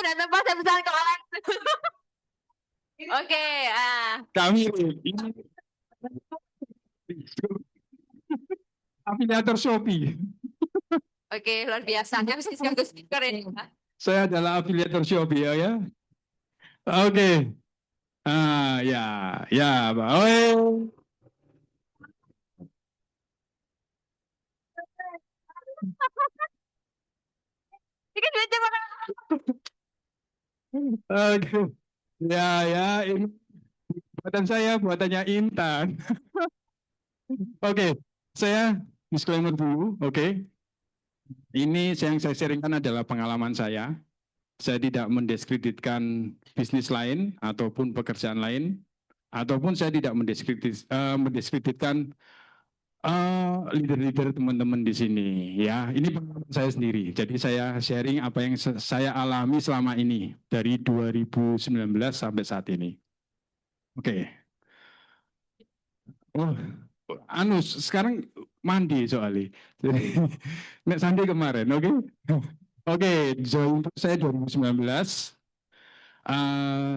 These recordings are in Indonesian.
sudah tempat saya pesan ke orang. Oke, Kami ini afiliator Shopee. oke, luar biasa. Ya, bisa bagus keren. Saya adalah afiliator Shopee ya. Oke. Ya, ya, Pak. Oh, Ini kan duitnya mana? oke. Ya, ya, ini buatan saya, buatannya Intan. Oke, saya disclaimer dulu, oke. Ini yang saya sharingkan adalah pengalaman saya. Saya tidak mendiskreditkan bisnis lain ataupun pekerjaan lain, ataupun saya tidak mendiskreditkan leader-leader teman-teman di sini. Ya, ini pengalaman saya sendiri. Jadi saya sharing apa yang saya alami selama ini dari 2019 sampai saat ini. Oke. Oh, sekarang mandi soalnya. Jadi, Nek Sandi kemarin, oke? Oke, join saya 2019.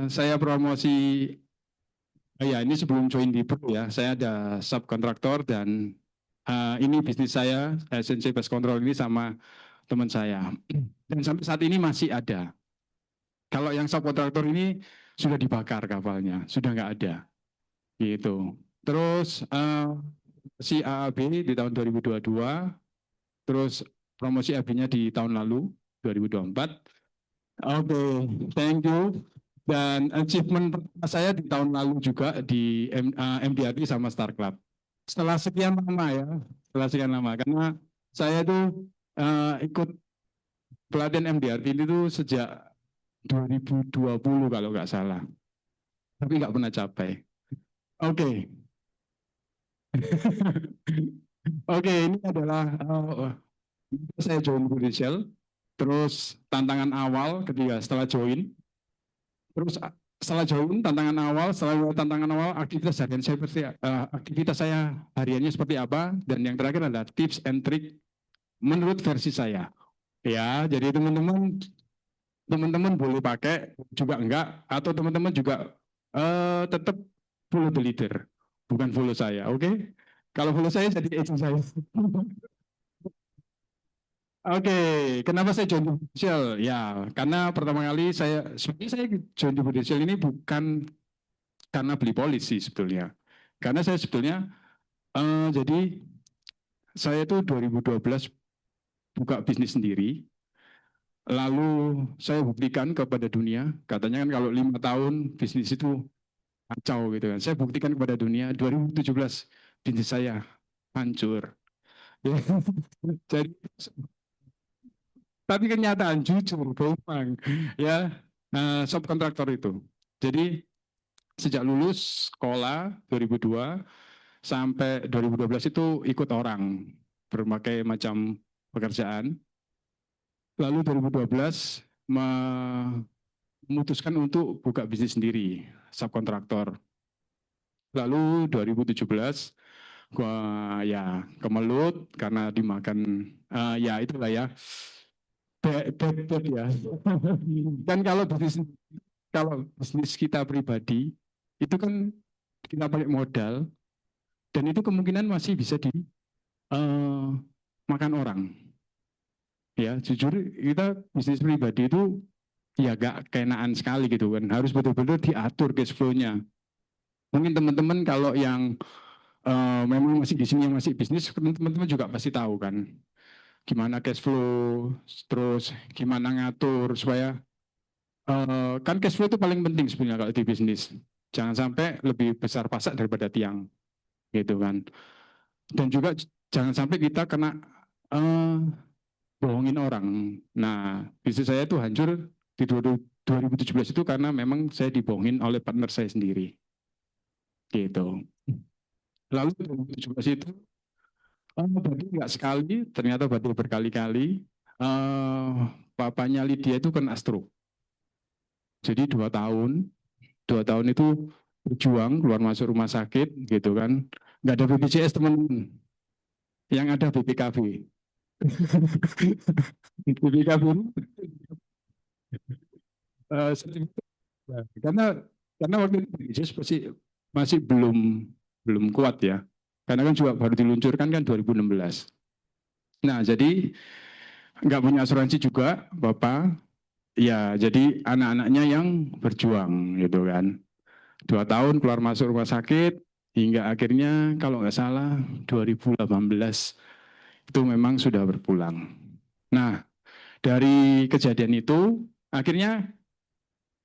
Saya promosi, ya ini sebelum join di Pro ya, saya ada subkontraktor dan ini bisnis saya, SNC Pest Control ini sama teman saya. Dan sampai saat ini masih ada. Kalau yang subkontraktor ini sudah dibakar kapalnya, sudah nggak ada. Gitu. Terus si AAB di tahun 2022, terus promosi AB-nya di tahun lalu 2024. Oke, thank you. Dan achievement pertama saya di tahun lalu juga di MDRT sama Star Club. Setelah sekian lama ya, setelah sekian lama karena saya tuh ikut pelatihan MDRT itu sejak 2020 kalau nggak salah, tapi nggak pernah capai. Oke, oke ini adalah saya join Prudential. Terus tantangan awal ketika setelah join, terus setelah join tantangan awal aktivitas harian saya seperti aktivitas saya hariannya seperti apa, dan yang terakhir adalah tips and trick menurut versi saya. Ya, jadi teman-teman boleh pakai juga enggak, atau teman-teman juga tetap follow the leader, bukan follow saya, oke? Kalau follow saya jadi agent saya. Oke, kenapa saya join di Prudential? Ya, karena pertama kali sebenarnya saya join di Prudential ini bukan karena beli polisi sebetulnya. Karena saya sebetulnya, jadi saya itu 2012 buka bisnis sendiri, lalu saya buktikan kepada dunia, katanya kan kalau 5 tahun bisnis itu kacau gitu kan. Saya buktikan kepada dunia, 2017 bisnis saya hancur. Ya. Jadi, tapi kenyataan jujur memang ya, subkontraktor itu. Jadi sejak lulus sekolah 2002 sampai 2012 itu ikut orang berbagai macam pekerjaan. Lalu 2012 memutuskan untuk buka bisnis sendiri, subkontraktor. Lalu 2017 gua ya kemelut karena dimakan, ya itulah ya, bad ya. Dan kalau bisnis kita pribadi itu kan kita pakai modal, dan itu kemungkinan masih bisa makan orang. Ya, jujur kita bisnis pribadi itu ya gak keenaan sekali gitu kan. Harus betul-betul diatur cash flow-nya. Mungkin teman-teman kalau yang memang masih di sini yang masih bisnis, teman-teman juga pasti tahu kan gimana cash flow, terus gimana ngatur supaya kan cash flow itu paling penting sebenarnya kalau di bisnis. Jangan sampai lebih besar pasak daripada tiang gitu kan. Dan juga jangan sampai kita kena bohongin orang. Nah, bisnis saya itu hancur di 2017 itu karena memang saya dibohongin oleh partner saya sendiri. Gitu. Lalu 2017 itu badai nggak sekali, ternyata badai berkali-kali. Papanya Lydia itu kena stroke. Jadi 2 tahun itu berjuang keluar masuk rumah sakit gitu kan. Nggak ada BPJS teman-teman, yang ada BPKB. BPKB sertifikat. Karena waktu itu BPJS masih belum kuat ya. Karena kan juga baru diluncurkan kan 2016. Nah, jadi nggak punya asuransi juga, Bapak. Ya, jadi anak-anaknya yang berjuang gitu kan. 2 tahun keluar masuk rumah sakit, hingga akhirnya kalau nggak salah 2018 itu memang sudah berpulang. Nah, dari kejadian itu akhirnya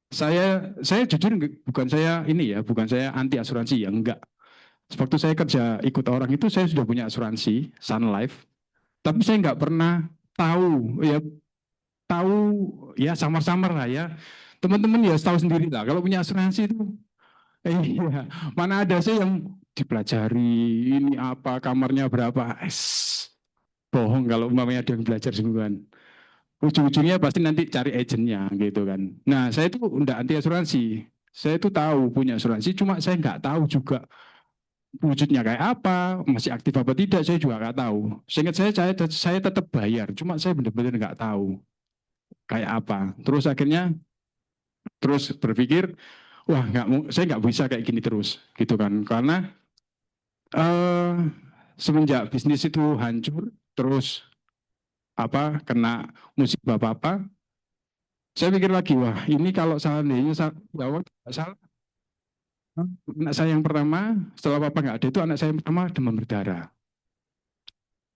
saya jujur bukan saya anti asuransi ya, enggak. Waktu saya kerja ikut orang itu saya sudah punya asuransi Sun Life, tapi saya nggak pernah tahu ya samar-samar lah ya. Teman-teman ya tahu sendiri lah kalau punya asuransi itu iya, mana ada sih yang dipelajari ini apa kamarnya berapa. Bohong kalau umpamanya ada yang belajar sungguhan. Ujung-ujungnya pasti nanti cari agentnya gitu kan. Nah, saya itu enggak anti asuransi. Saya itu tahu punya asuransi, cuma saya nggak tahu juga wujudnya kayak apa, masih aktif apa tidak, saya juga nggak tahu. Seingat saya tetap bayar, cuma saya benar-benar nggak tahu kayak apa. Terus akhirnya terus berpikir, wah saya nggak bisa kayak gini terus, gitu kan? Karena eh, semenjak bisnis itu hancur, terus kena musibah apa, saya pikir lagi, wah ini kalau seandainya salah, anak saya yang pertama setelah papa nggak ada itu anak saya yang pertama demam berdarah.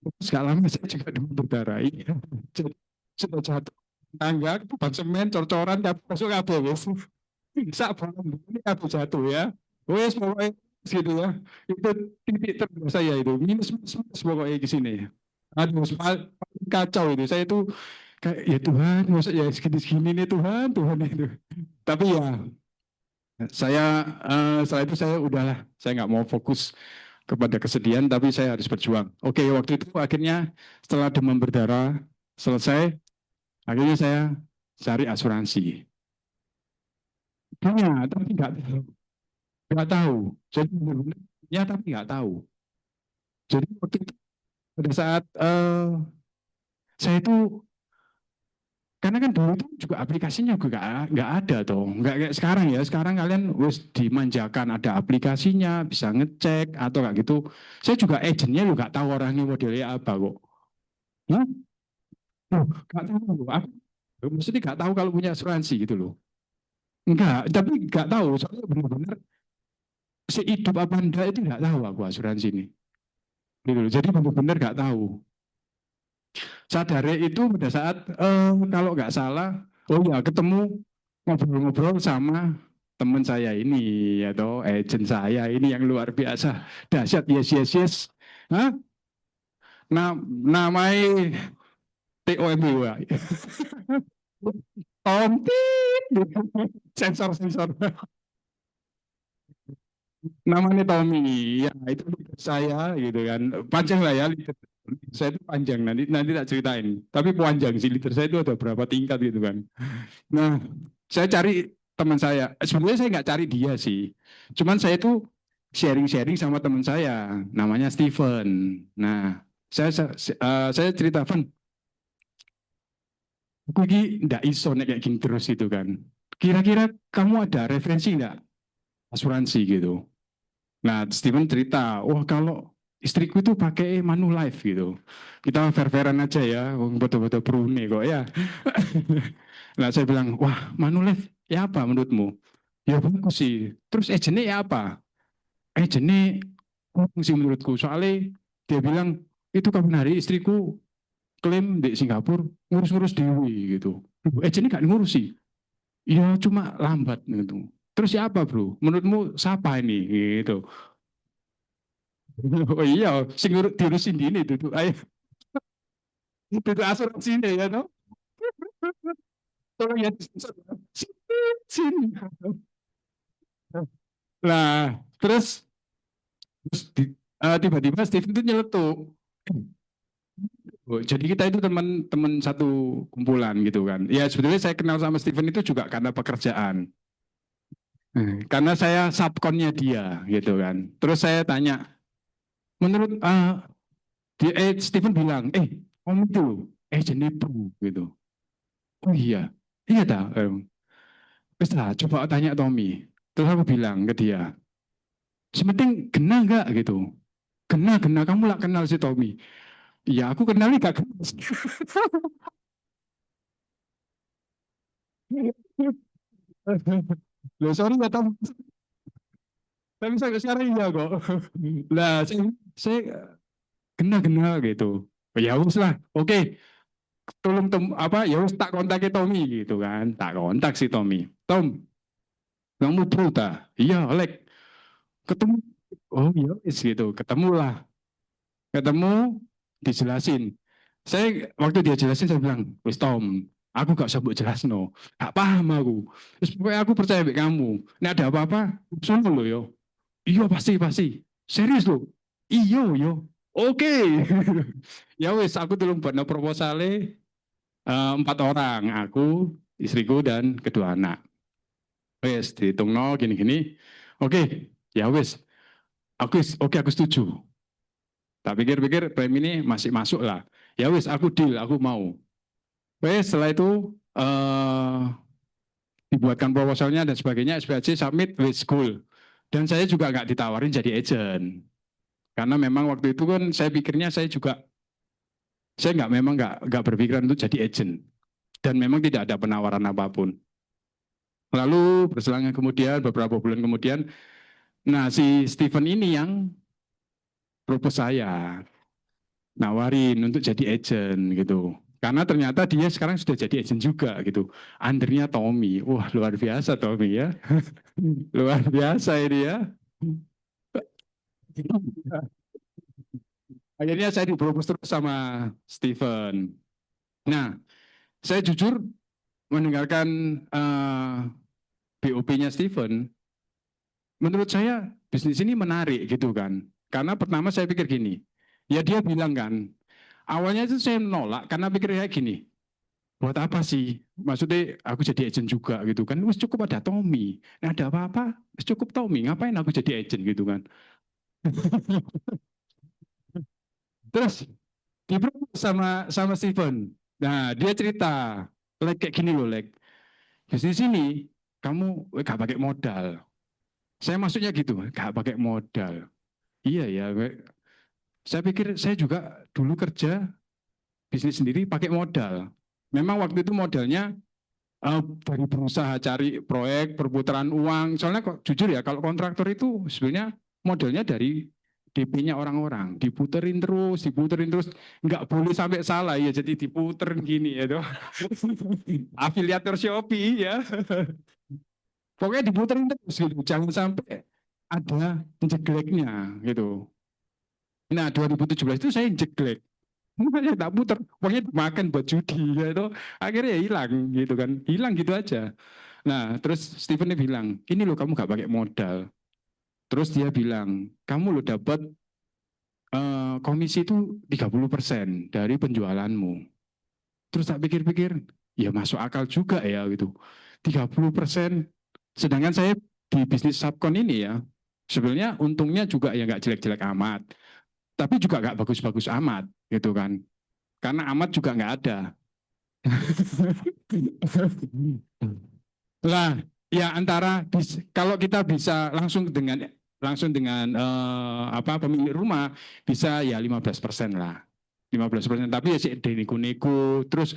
Terus gak lama saya juga demam berdarah. Iya. Jadi sudah jatuh tangga, ban semen, cor-coran, masuk kabel. Sak bangun ini kabel jatuh ya. Wes pokoknya gitu ya. Itu titik terendah saya itu minus minus, minus pokoknya di sini. Aduh, paling kacau itu. Saya itu kayak ya Tuhan, masa ya segini-segini nih Tuhan, Tuhan itu. Tapi ya saya setelah itu saya udahlah, saya nggak mau fokus kepada kesedihan, tapi saya harus berjuang. Oke, waktu itu akhirnya setelah demam berdarah selesai, akhirnya saya cari asuransi. Punya, tapi nggak tahu. Jadi benar-benar ya, tapi nggak tahu. Jadi waktu itu pada saat saya itu karena kan dulu itu juga aplikasinya juga nggak ada toh, nggak kayak sekarang ya. Sekarang kalian wes dimanjakan ada aplikasinya, bisa ngecek atau kayak gitu. Saya juga agentnya juga nggak tahu orangnya modelnya apa kok. Hah? Loh, nggak tahu. Aku maksudnya nggak tahu kalau punya asuransi gitu loh. Enggak, tapi nggak tahu. Soalnya benar-benar sehidup apa enggak itu nggak tahu aku asuransi ini. Gitu loh. Jadi benar-benar nggak tahu. Sadare itu pada saat kalau nggak salah, oh ya ketemu ngobrol-ngobrol sama teman saya ini atau agent saya ini yang luar biasa dahsyat, yes yes yes. Hah? Namanya TOMB. Tom Tit sensor sensor namanya Tommy ya itu leader saya gitu kan, panjang lah ya leader saya itu panjang, nanti nanti tak ceritain, tapi panjang sih leader saya itu ada berapa tingkat gitu kan. Nah, saya cari teman saya, sebenarnya saya nggak cari dia sih, cuman saya itu sharing-sharing sama teman saya namanya Steven. Nah, saya cerita, Van, aku ini nggak iso nek kayak gini terus gitu kan, kira-kira kamu ada referensi nggak asuransi gitu. Nah, Steven cerita, wah kalau istriku itu pakai Manulife gitu. Kita fair-fairan aja ya, betul-betul Brunei kok ya. Nah, saya bilang, wah Manulife ya apa menurutmu? Ya bagus sih. Terus agentnya ya apa? Agentnya kurang sih menurutku. Soalnya dia bilang, itu kapan hari istriku klaim di Singapura ngurus-ngurus dewi gitu. Agentnya gak ngurus sih. Ya cuma lambat gitu. Terus siapa bro? Menurutmu siapa ini? Gitu. Oh iya, sing diurusin ini itu. Ayo, itu asuransi ini ya, no? Tolong ya, sini. Nah, terus tiba-tiba Steve itu nyeletuk. Oh, jadi kita itu teman-teman satu kumpulan gitu kan. Ya sebetulnya saya kenal sama Steven itu juga karena pekerjaan. Karena saya subkonnya dia gitu kan. Terus saya tanya, menurut Steven bilang, om itu loh, Jeniper gitu. Oh iya, iya tak. Wis lah, coba tanya Tommy. Terus aku bilang ke dia, sementing kena nggak gitu. Kena, kena, kamu lah kenal si Tommy. Iya, aku kenal nih gak kenal. Loh, sorry ya Tom, tapi sampai sekarang iya kok. Lah, saya kena, kena gitu. Ya wis lah, oke. Tolong apa ya wis tak kontak Tommy gitu kan. Tak kontak si Tommy. Tom, kamu bro ta? Iya, Lek. Ketemu. Oh iya, wis gitu. Ketemu lah. Ketemu, dijelasin. Saya waktu dia jelasin saya bilang, wis Tom, aku gak usah buat jelas no, gak paham aku. Terus pokoknya aku percaya sama kamu. Ini ada apa-apa, sono lo yo. Iya pasti pasti. Serius lo. Iya yo. Oke. Ya wis aku tolong buat no proposalnya 4 orang, aku, istriku dan kedua anak. Wes dihitung no gini-gini. Oke, ya wes. Oke aku setuju. Tak pikir-pikir prem ini masih masuk lah. Ya wis aku deal, aku mau. Wes setelah itu dibuatkan proposalnya dan sebagainya, SPHC submit with school. Dan saya juga nggak ditawarin jadi agent. Karena memang waktu itu kan saya pikirnya saya nggak berpikiran untuk jadi agent. Dan memang tidak ada penawaran apapun. Lalu berselang kemudian beberapa bulan kemudian, nah si Steven ini yang propose saya, nawarin untuk jadi agent gitu. Karena ternyata dia sekarang sudah jadi agent juga gitu. Undernya Tommy. Wah, luar biasa Tommy ya. Luar biasa ini ya. Akhirnya saya dipropos terus sama Steven. Nah, saya jujur mendengarkan BOP-nya Steven, menurut saya bisnis ini menarik gitu kan. Karena pertama saya pikir gini, ya dia bilang kan, awalnya itu saya nolak karena pikir kayak gini, buat apa sih? Maksudnya aku jadi agent juga gitu kan, wis cukup ada Tommy. Nah ada apa-apa, wis cukup Tommy, ngapain aku jadi agent gitu kan. Terus dipropos sama Steven. Nah, dia cerita, like kayak gini loh, like bisnis ini kamu gak pakai modal. Saya maksudnya gitu, gak pakai modal. Iya ya, saya pikir saya juga dulu kerja bisnis sendiri pakai modal. Memang waktu itu modalnya dari berusaha cari proyek, perputaran uang. Soalnya kok jujur ya, kalau kontraktor itu sebenarnya modelnya dari DP-nya orang-orang, diputerin terus, nggak boleh sampai salah ya, jadi diputerin gini ya, tuh. Afiliator Shopee ya, pokoknya diputerin terus gitu, jangan sampai ada jegleknya gitu. Nah 2017 itu saya jeglek, saya tak puter, pokoknya dimakan buat judi gitu, akhirnya ya hilang gitu kan, hilang gitu aja. Nah terus Steven bilang, ini loh kamu gak pakai modal. Terus dia bilang, kamu lo dapat komisi itu 30% dari penjualanmu. Terus tak pikir-pikir, ya masuk akal juga ya gitu. 30%. Sedangkan saya di bisnis subkon ini ya, sebenarnya untungnya juga ya nggak jelek-jelek amat. Tapi juga nggak bagus-bagus amat gitu kan. Karena amat juga nggak ada. Lah, ya antara kalau kita bisa langsung dengan apa pemilik rumah bisa ya 15% lah. 15%, tapi ya sih nego-nego, terus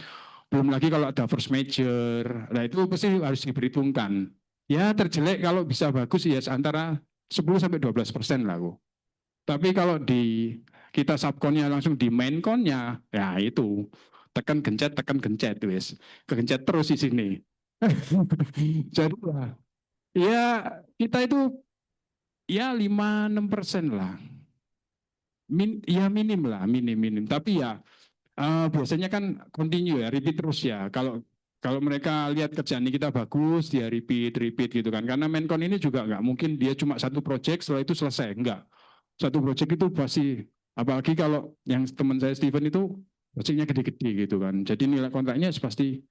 belum lagi kalau ada force major. Nah, itu pasti harus diperhitungkan. Ya terjelek kalau bisa bagus ya antara 10 sampai 12% lah kok. Tapi kalau di kita subkonnya langsung di main konnya, ya itu tekan gencet wes. Kegencet terus di sini. Jadi ya kita itu ya 5-6% lah. Ya minim lah, minim. Tapi ya biasanya kan continue ya, repeat terus ya. Kalau kalau mereka lihat kerjaan kita bagus, dia repeat gitu kan. Karena Mencon ini juga nggak mungkin dia cuma satu project setelah itu selesai, enggak. Satu project itu pasti, apalagi kalau yang teman saya Steven itu projectnya gede-gede gitu kan. Jadi nilai kontraknya pasti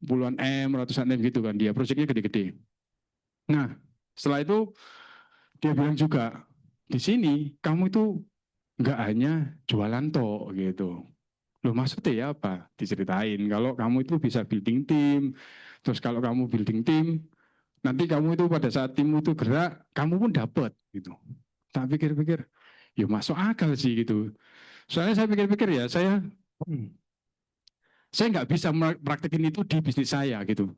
puluhan M, ratusan M gitu kan. Dia projectnya gede-gede. Nah, setelah itu dia bilang juga, di sini kamu itu nggak hanya jualan toh gitu. Loh maksudnya ya apa? Diceritain kalau kamu itu bisa building tim, terus kalau kamu building tim, nanti kamu itu pada saat timmu itu gerak, kamu pun dapat gitu. Tak pikir-pikir, ya masuk akal sih gitu. Soalnya saya pikir-pikir ya, saya nggak bisa praktekin itu di bisnis saya gitu.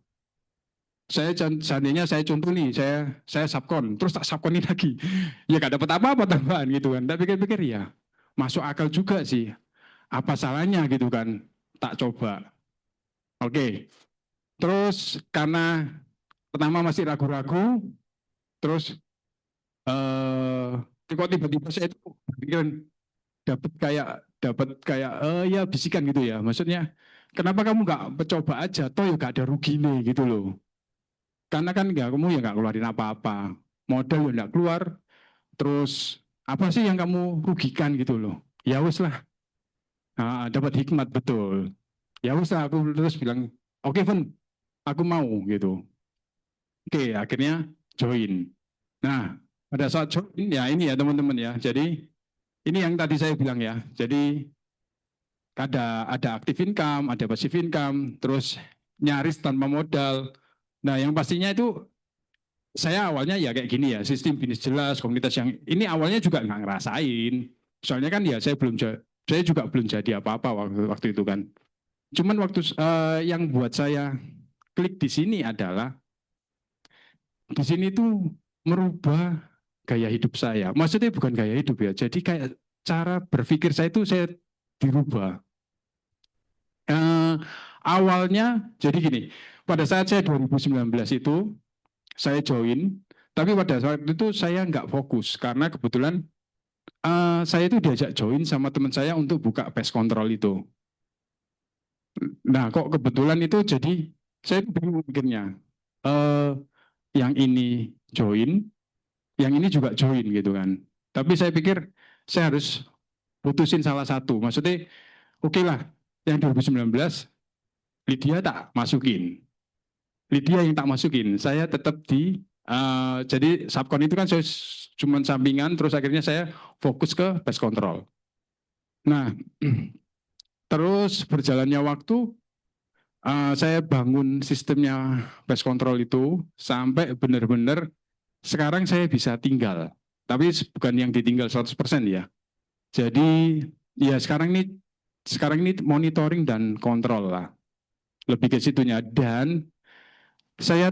Saya seandainya saya contoh nih, saya subkon, terus tak subkonin lagi, ya gak dapat apa-apa tambahan gitu kan. Tapi pikir-pikir ya masuk akal juga sih. Apa salahnya gitu kan? Tak coba. Oke. Terus karena pertama masih ragu-ragu, terus kok tiba-tiba saya itu pikiran dapat kayak ya bisikan gitu ya. Maksudnya kenapa kamu nggak mencoba aja? Toh ya gak ada rugi nih gitu loh. Karena kan nggak kamu ya nggak keluarin apa-apa, modal ya nggak keluar, terus apa sih yang kamu rugikan gitu loh? Ya wes lah, dapat hikmat betul. Ya wes lah, aku terus bilang, oke Fen, aku mau gitu. Oke, akhirnya join. Nah, pada saat join ya ini ya teman-teman ya. Jadi ini yang tadi saya bilang ya. Jadi ada active income, ada passive income, terus nyaris tanpa modal. Nah, yang pastinya itu saya awalnya ya kayak gini ya, sistem bisnis jelas, komunitas yang ini awalnya juga nggak ngerasain. Soalnya kan ya saya juga belum jadi apa-apa waktu itu kan. Cuman waktu yang buat saya klik di sini adalah di sini tuh merubah gaya hidup saya. Maksudnya bukan gaya hidup ya, jadi kayak cara berpikir saya itu saya dirubah. Eh, awalnya jadi gini, pada saat saya 2019 itu saya join, tapi pada saat itu saya nggak fokus karena kebetulan saya itu diajak join sama teman saya untuk buka pest control itu. Nah, kok kebetulan itu jadi saya itu bingung mikirnya. Eh, yang ini join, yang ini juga join gitu kan. Tapi saya pikir saya harus putusin salah satu. Maksudnya, oke lah, yang 2019 Lydia tak masukin. Lydia yang tak masukin. Saya tetap di jadi subkon itu kan saya cuma sampingan, terus akhirnya saya fokus ke pest control. Nah, terus berjalannya waktu, saya bangun sistemnya pest control itu sampai benar-benar sekarang saya bisa tinggal. Tapi bukan yang ditinggal 100% ya. Jadi ya sekarang ini monitoring dan kontrol lah. Lebih ke situnya. Dan saya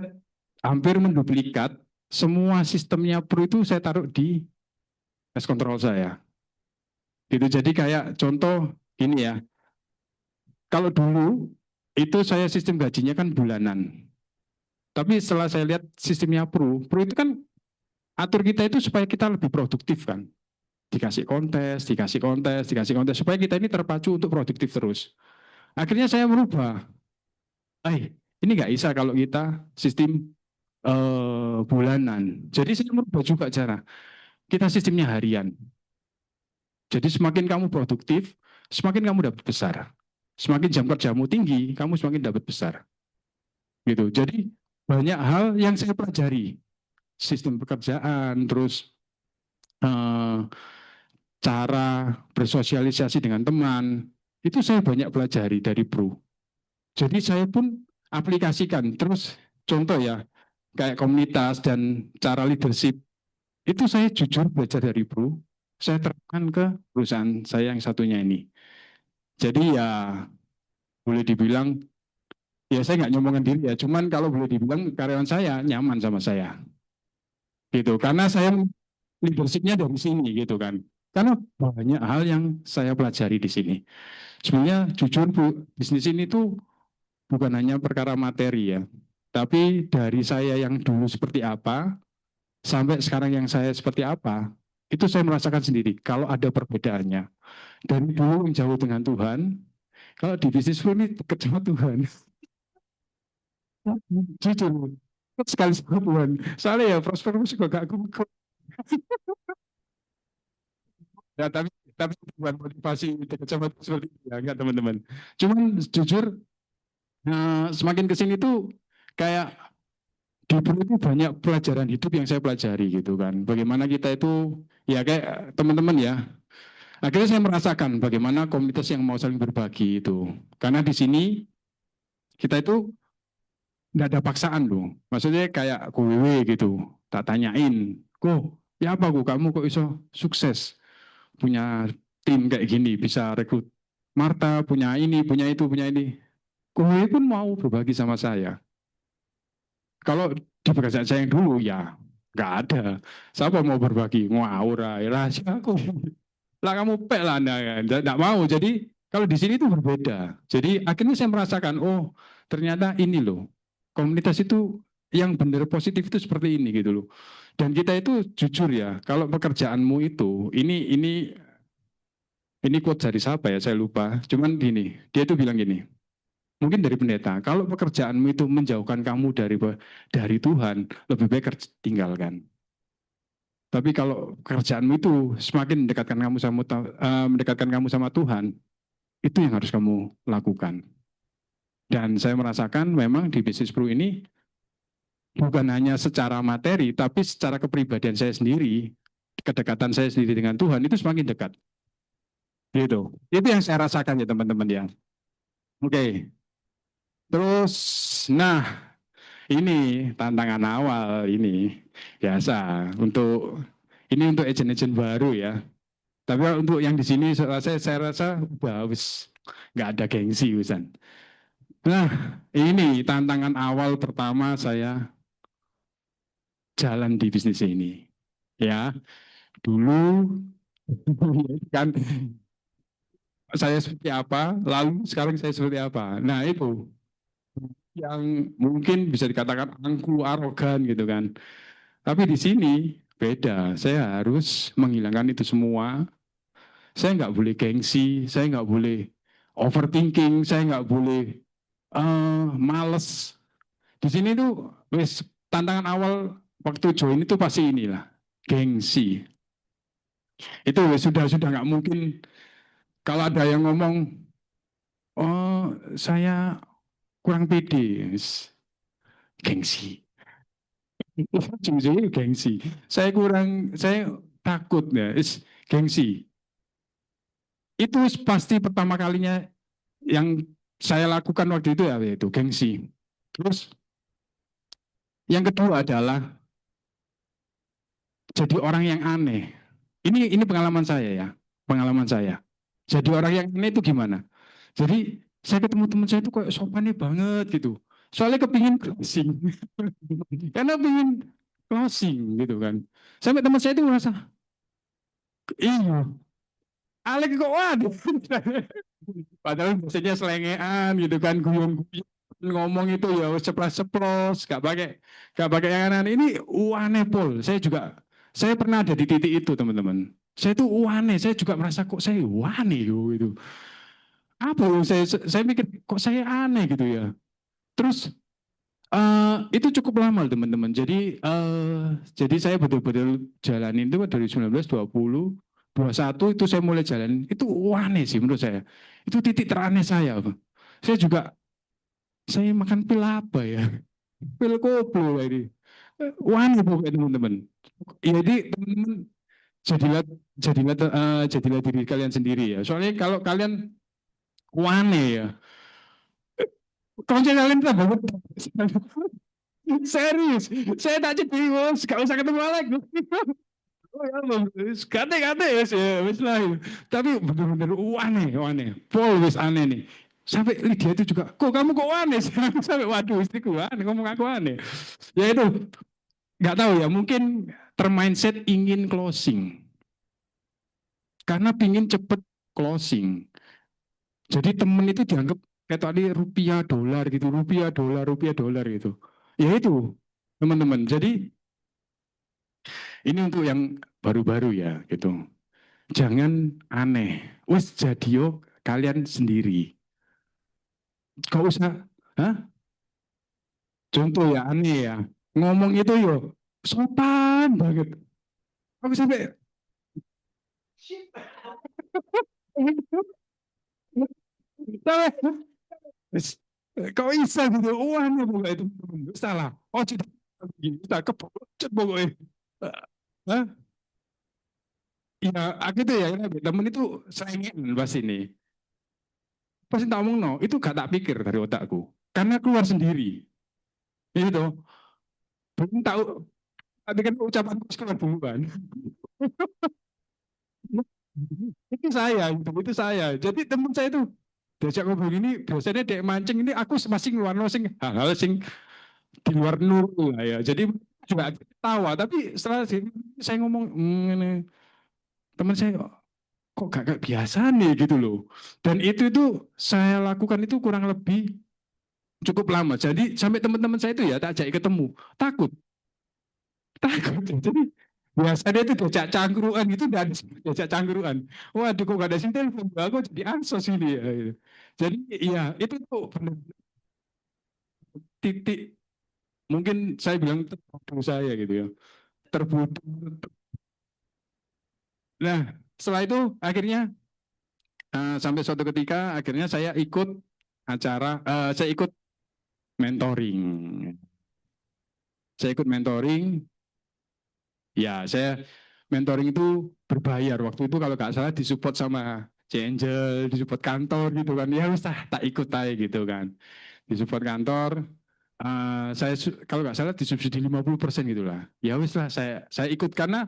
hampir menduplikat semua sistemnya Pro itu saya taruh di pest control saya. Gitu. Jadi kayak contoh ini ya. Kalau dulu itu saya sistem gajinya kan bulanan. Tapi setelah saya lihat sistemnya Pro itu kan atur kita itu supaya kita lebih produktif kan. Dikasih kontes, dikasih kontes, dikasih kontes, supaya kita ini terpacu untuk produktif terus. Akhirnya saya merubah. Ini nggak bisa kalau kita sistem bulanan. Jadi saya merubah juga cara. Kita sistemnya harian. Jadi semakin kamu produktif, semakin kamu dapat besar. Semakin jam kerjamu tinggi, kamu semakin dapat besar. Gitu. Jadi banyak hal yang saya pelajari. Sistem pekerjaan, terus eh, cara bersosialisasi dengan teman, itu saya banyak pelajari dari Bro. Jadi saya pun aplikasikan. Terus contoh ya, kayak komunitas dan cara leadership, itu saya jujur belajar dari Bro. Saya terapkan ke perusahaan saya yang satunya ini. Jadi ya boleh dibilang, ya saya nggak nyombongkan diri ya, cuman kalau boleh dibilang karyawan saya nyaman sama saya. Gitu, karena saya leadershipnya dari sini gitu kan. Karena banyak hal yang saya pelajari di sini. Sebenarnya jujur Bu, bisnis ini tuh bukan hanya perkara materi ya. Tapi dari saya yang dulu seperti apa, sampai sekarang yang saya seperti apa, itu saya merasakan sendiri kalau ada perbedaannya. Dari dulu yang jauh dengan Tuhan, kalau di bisnis pun ini dekat sama Tuhan. Jujur, dekat sekali sama Tuhan. Soalnya ya prosper juga gak aku. Ya, tapi bukan motivasi dekat sama Tuhan seperti itu ya, enggak teman-teman. Cuman jujur, semakin kesini tuh kayak di Bro itu banyak pelajaran hidup yang saya pelajari gitu kan. Bagaimana kita itu ya kayak teman-teman ya. Akhirnya saya merasakan bagaimana komunitas yang mau saling berbagi itu. Karena di sini kita itu nggak ada paksaan loh. Maksudnya kayak kowe gitu, tak tanyain, kok ya apa kok kamu kok iso sukses punya tim kayak gini, bisa rekrut Marta, punya ini, punya itu, punya ini. Kowe pun mau berbagi sama saya. Kalau di pekerjaan saya yang dulu ya nggak ada. Siapa mau berbagi? Ngawur ya rahasia aku. Lah kamu pek lah Anda kan. Nggak mau. Jadi kalau di sini itu berbeda. Jadi akhirnya saya merasakan, oh ternyata ini loh. Komunitas itu yang benar positif itu seperti ini gitu loh. Dan kita itu jujur ya, kalau pekerjaanmu itu, ini quote dari siapa ya, saya lupa. Cuman gini, dia itu bilang gini, mungkin dari pendeta, kalau pekerjaanmu itu menjauhkan kamu dari Tuhan, lebih baik tinggalkan. Tapi kalau pekerjaanmu itu semakin mendekatkan kamu sama Tuhan, itu yang harus kamu lakukan. Dan saya merasakan memang di Business Pro ini bukan hanya secara materi, tapi secara kepribadian saya sendiri, kedekatan saya sendiri dengan Tuhan itu semakin dekat. Gitu. Itu yang saya rasakan ya teman-teman ya. Oke. Terus, nah ini tantangan awal ini biasa untuk agent-agent baru ya. Tapi untuk yang di sini saya rasa udah wis nggak ada gengsi Usan. Nah, ini tantangan awal pertama saya jalan di bisnis ini. Ya, dulu kan saya seperti apa, lalu sekarang saya seperti apa. Nah, itu yang mungkin bisa dikatakan angkuh, arogan gitu kan. Tapi di sini beda. Saya harus menghilangkan itu semua. Saya nggak boleh gengsi, saya nggak boleh overthinking, saya nggak boleh males. Di sini tuh wis tantangan awal waktu join itu pasti inilah gengsi. Itu sudah nggak mungkin kalau ada yang ngomong, oh saya kurang pede, gengsi. Ujung-ujungnya gengsi. Saya takut ya, gengsi. Itu pasti pertama kalinya yang saya lakukan waktu itu ya itu gengsi. Terus yang kedua adalah jadi orang yang aneh. Ini pengalaman saya ya, pengalaman saya. Jadi orang yang aneh itu gimana? Jadi saya ketemu teman saya itu kayak sopannya banget gitu. Soalnya kepingin closing, karena pengen closing gitu kan. Sampai teman saya itu merasa, iya, Alek kok waduh. Padahal biasanya selengean gitu kan, guyong-guyong ngomong itu ya ceplos-ceplos, gak pakai yang aneh. Ini aneh Pol. Saya pernah ada di titik itu teman-teman. Saya itu aneh, saya juga merasa kok saya aneh gitu. Apa ya, saya mikir kok saya aneh gitu ya. Terus itu cukup lama teman-teman. Jadi saya betul-betul jalanin itu dari 19, 20, 21 itu saya mulai jalanin. Itu aneh sih menurut saya. Itu titik teraneh saya. Saya juga, saya makan pil apa ya? Pil koplo ini. Aneh pokoknya teman-teman. Jadi teman-teman jadilah jadilah diri kalian sendiri ya. Soalnya kalau kalian aneh ya, kalau kalian tak banget. Serius, saya tak jadi bos, gak usah ketemu Alex. Oh ya, kate ya sih, wis lah. Tapi bener-bener aneh, aneh. Paul wis aneh nih. Sampai Lydia itu juga, kok kamu kok aneh? Sampai waduh istriku aneh, ngomong aku aneh. Ya itu, nggak tahu ya, mungkin termindset ingin closing. Karena pingin cepet closing. Jadi temen itu dianggap kayak tadi rupiah dolar gitu. Ya itu, teman-teman. Jadi ini untuk yang baru-baru ya gitu. Jangan aneh. Wes jadi kalian sendiri. Gak usah, hah? Contoh ya aneh ya. Ngomong itu yo sopan banget. Aku sampai sampai kau bisa gitu. Aneh pokoknya itu. Salah. Oh tidak gini. Kita kepecut pokoknya. Hah? Ya, aku itu ya, temen itu selengean pas ini. Pas tak ngomong no, itu gak tak pikir dari otakku. Karena keluar sendiri. Itu belum tahu, tapi kan ucapan terus keluar duluan. Itu saya. Jadi teman saya itu diajak ngobrol ini biasanya dek mancing ini aku masih ngeluar sing hal-hal sing di luar nur lah ya. Jadi juga tawa, tapi setelah saya ngomong ini, teman saya kok gak kayak biasa nih gitu loh. Dan itu saya lakukan itu kurang lebih cukup lama. Jadi sampai teman-teman saya itu ya tak ajak ketemu, takut, takut. Jadi biasanya itu diajak cangkruan gitu dan diajak cangkruan. Waduh kok gak ada sini telepon aku jadi ansos ini ya. Jadi iya itu tuh benar titik mungkin saya bilang terbodoh saya gitu ya. Terbodoh. Nah setelah itu akhirnya sampai suatu ketika akhirnya saya ikut acara, saya ikut mentoring. Saya ikut mentoring, ya saya mentoring itu berbayar. Waktu itu kalau nggak salah disupport sama C-Angel, disupport kantor gitu kan. Ya wis tak ikut aja gitu kan. Disupport kantor, saya kalau nggak salah disubsidi 50% gitu lah. Ya wis lah saya ikut karena